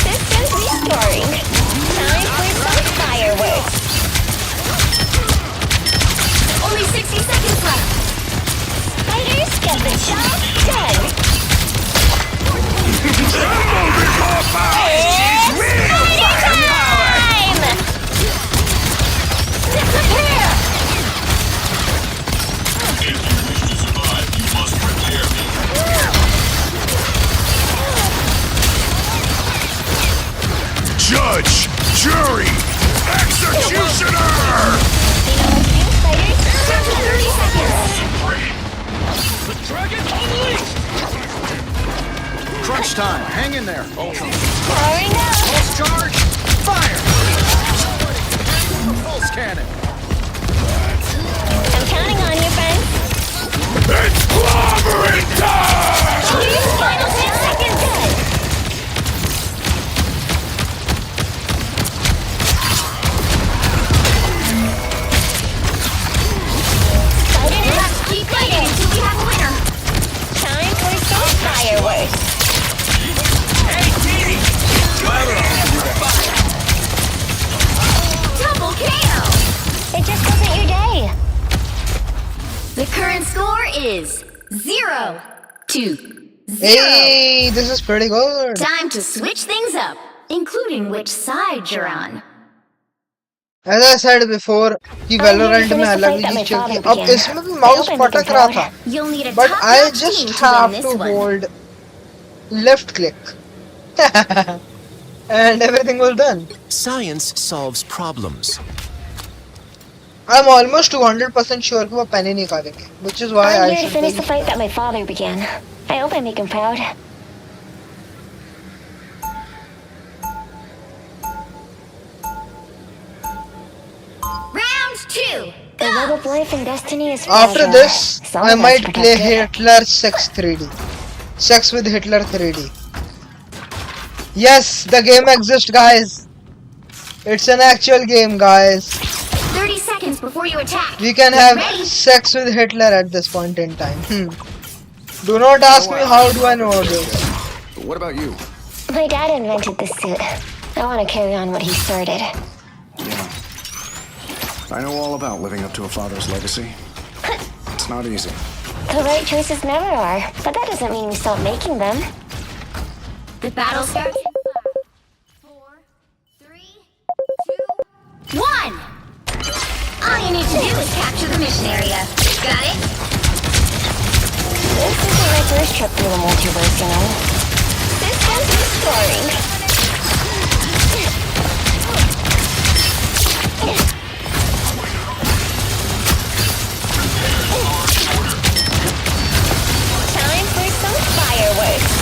Systems restoring. Time for some fireworks. Only 60 seconds left. Spiders get the job done. It's spider time! Disappear! If you wish to survive, you must prepare me. Judge, jury, executioner! You know what to do, spiders? 30 seconds. The dragon unleashed! Crunch time, hang in there. Powering up! Pulse charge, fire! Pulse cannon. I'm counting on you, friends. It's clobbering time! Here's final 10 seconds good. Spider nest, Keep fighting until we have a winner. time for some fireworks. Hey, Petey! Double KO. It just wasn't your day. The current score is 0-0. Hey, this is pretty good. Time to switch things up, including which side you're on. As I said before कि Valorant में अलग ही चलती है. अब इसमें भी mouse पटक रहा था. You'll need a But I top-notch just team to have win to this one. hold left click. And everything was done. Science solves problems. I'm almost 200% sure कि वो pen ही निकालेंगे. Which is why I'm I here to should finish be. the fight that my father began. I hope I make him proud. Round 2. The web of life and destiny is After fragile. this, Some I of us might protect play it. Hitler Sex 3D. Sex with Hitler 3D. Yes, the game exists, guys. It's an actual game, guys. 30 seconds before you attack. We can Get have ready. sex with Hitler at this point in time. Do not ask me how do I know this. What about you? My dad invented this suit. I want to carry on what he started. Yeah. I know all about living up to a father's legacy. It's not easy. The right choices never are, but that doesn't mean we stop making them. The battle starts. 4, 3, 2, 1. All you need to do is capture the mission area. Got it? This isn't my first trip through the multiverse, you know. Systems restoring. Time for some fireworks.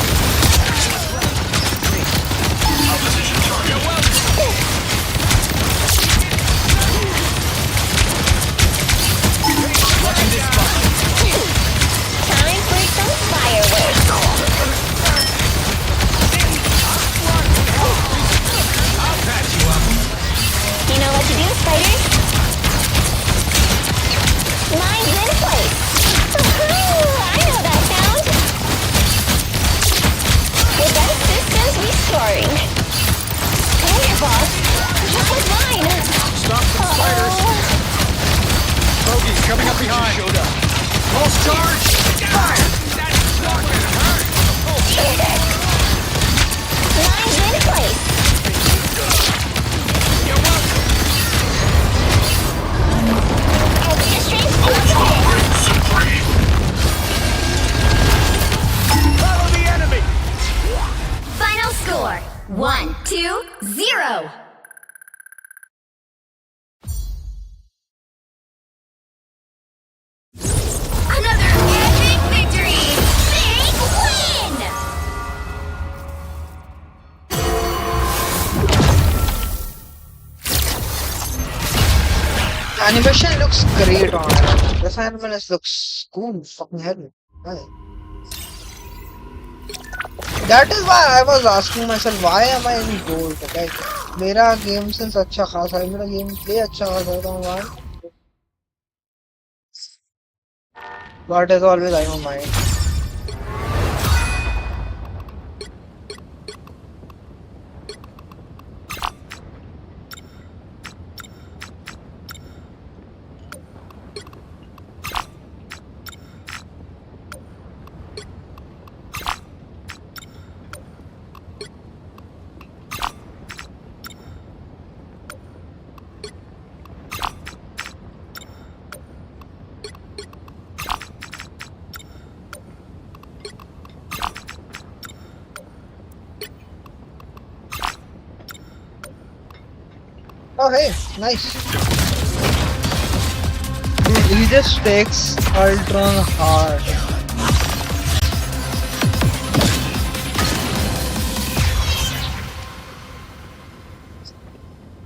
Time for some fireworks. You know what to do, spiders? Mine's in place. Woohoo! I know that sound. The best systems restoring. Hey, boss. That was mine. Stop the spiders! Bogey's coming up behind. Showed up. Pulse charge! Fire! That's not gonna hurt! Mine's in place. Extra strength. Follow the enemy! Final score 1, 2, 0. Another epic victory! Big win! Animation looks great on it. This animation looks cool. Fucking hell. Why? That is why I was asking myself, why am I in gold? Like, मेरा game sense अच्छा खासा है, मेरा game play अच्छा खासा है, तो why? What is always on my mind? Oh hey, nice. Dude, he just takes Ultron hard.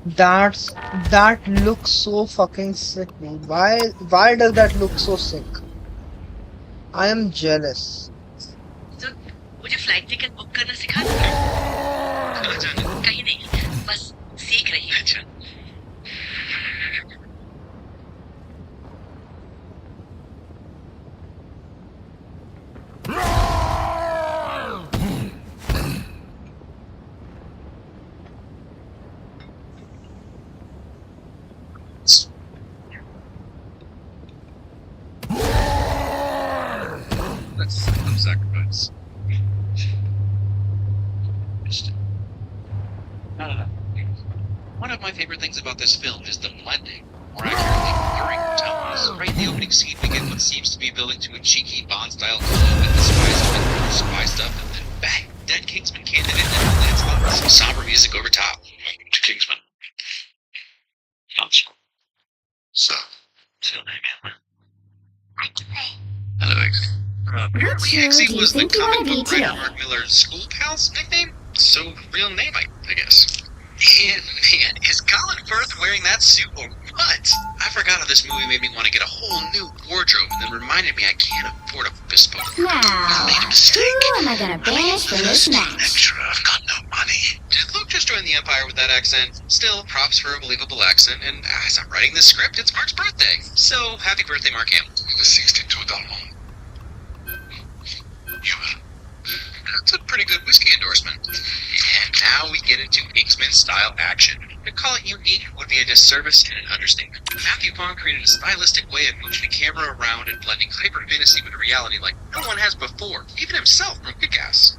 That looks so fucking sick, dude. Why does that look so sick? I am jealous. मुझे flight ticket book करना सिखा दो कहीं नहीं बस सीख रही है अच्छा That's some sacrifice. No. One of my favorite things about this film is the blending, or accurately, blurring of tones. Right in the opening scene, we get what seems to be building to a cheeky Bond-style club and the spy stuff, and then bang, dead Kingsman candidate and lands some somber music over top. To Kingsman. So, till name Hello, Exy. Apparently, Exy was the comic book writer Mark Miller's school pal's nickname, so real name, I guess. And man, is Colin Firth wearing that suit or what? I forgot how this movie made me want to get a whole new wardrobe and then reminded me I can't afford a bespoke. I made a mistake. Who am I gonna banish from this match? Extra, I've got no money. Did Luke just join the Empire with that accent? Still, props for a believable accent, and as I'm writing this script, it's Mark's birthday. So, happy birthday, Mark Hamill. The $62 That's a pretty good whiskey endorsement. And now we get into X-Men-style action. To call it unique would be a disservice and an understatement. Matthew Vaughn created a stylistic way of moving the camera around and blending hyper-fantasy with reality like no one has before, even himself from Kick-Ass.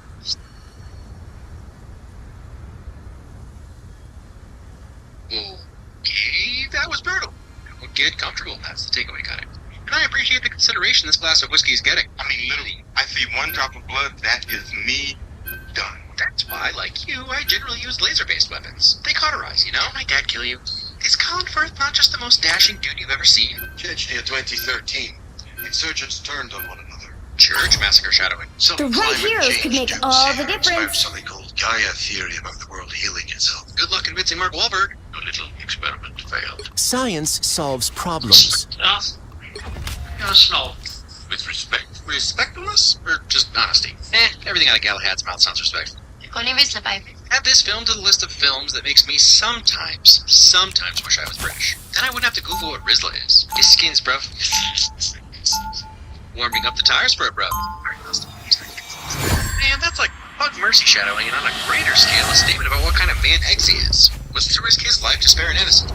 Okay, that was brutal. Get comfortable, that's the takeaway, got it. And I appreciate the consideration this glass of whiskey is getting. I mean, literally, I see one drop of blood, that is me done. That's why, like you, I generally use laser-based weapons. They cauterize, you know? Did my dad kill you? Is Colin Firth not just the most dashing dude you've ever seen? Chechnya 2013. Insurgents turned on one another. Church massacre shadowing. Some The right climate heroes change could make dudes all the have difference. something called Gaia theory about the world healing itself. Good luck convincing Mark Wahlberg. A little experiment failed. Science solves problems. No. With respect. Respectfulness? Or just honesty? Everything out of Galahad's mouth sounds respectful. Add this film to the list of films that makes me sometimes wish I was British. Then I wouldn't have to Google what Rizla is. His skin's, bruv. Warming up the tires for it, bruv. Man, that's like Bug Mercy shadowing, and on a greater scale, a statement about what kind of man Eggsy is. Was to risk his life to spare an innocent.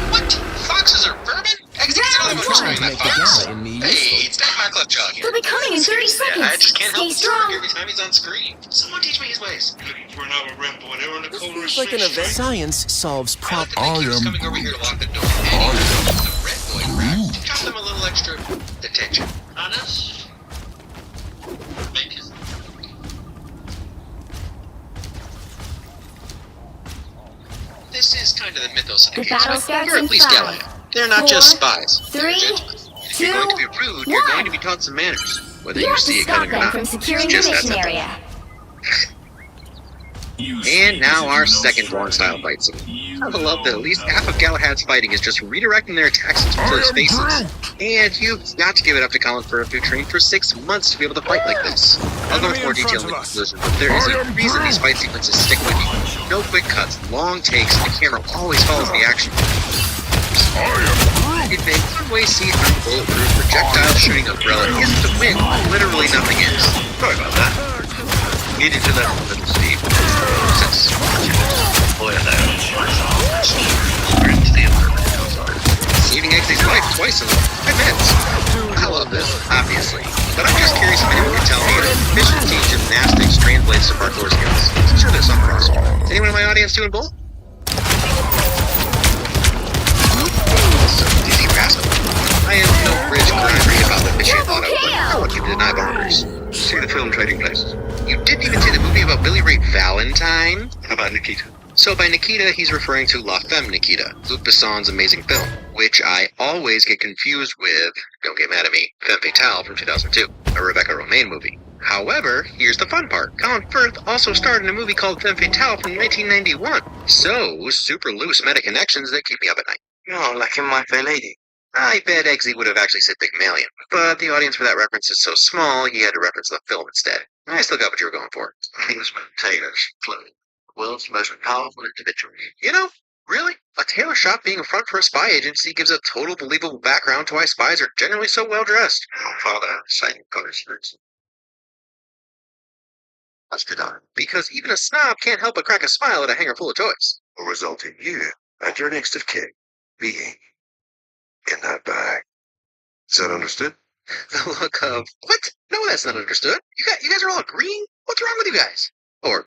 What? Foxes are vermin? Eggsy gets another one for spraying that fox. Hey, it's Dave Maclef Jog here. They'll be coming in 30 seconds. I just can't Stay help strong. every time he's on screen. Someone teach me his ways. Looking for another ramp boy. They were in the colder Like an event. Science solves problems. He was coming over here to lock the door. Anyway, the red boy cracked. Got them a little extra detention. Honest? Maybe. This is kind of the mythos of the The battle case, starts you're a in police 5, Galahad. They're not just 4, spies. 3, They're gentlemen. If you're 2, going to be rude, you're going to be taught some manners. Whether You you have to see it stop coming or them not. from securing It's the just that mission simple. area. And now our second Bourne-style fight scene. I love that at least half of Galahad's fighting is just redirecting their attacks into each other's faces. And you've got to give it up to Colin Firth, who trained for 6 months to be able to fight like this. I'll go into more detail in the conclusion, but there is a reason these fight sequences stick with you. No quick cuts, long takes, and the camera always follows the action. It may one way see how bulletproof projectile shooting umbrella is to win, literally nothing is. Sorry about that. Needed to let little Steve. Saving Exy's life twice in 5 minutes. I love this, obviously. But I'm just curious if anyone can tell me if efficiency gymnastics translates to parkour skills. I'm sure there's some crossover. Is anyone in my audience doing both? So dizzy rascal. I am no bridge grinder about the Mission Auto, but I want you to deny boundaries. See the film Trading Places. You didn't even see the movie about Billy Ray Valentine? How about Nikita? So by Nikita, he's referring to La Femme Nikita, Luc Besson's amazing film, which I always get confused with, don't get mad at me, Femme Fatale from 2002, a Rebecca Romaine movie. However, here's the fun part. Colin Firth also starred in a movie called Femme Fatale from 1991. So, super loose meta connections that keep me up at night. Oh, like in My Fair Lady. I bet Eggsy would have actually said Pygmalion, but the audience for that reference is so small, he had to reference the film instead. I still got what you were going for. Kingsman Taylor's clothing. World's most powerful individual. You know, really? A tailor shop being a front for a spy agency gives a total believable background to why spies are generally so well dressed. Oh, Father, signing color shirts. That's good on. Because even a snob can't help but crack a smile at a hanger full of toys. Will result in you and your next of kin being in that bag. Is that understood? The look of, what? No, that's not understood. You guys are all agreeing? What's wrong with you guys?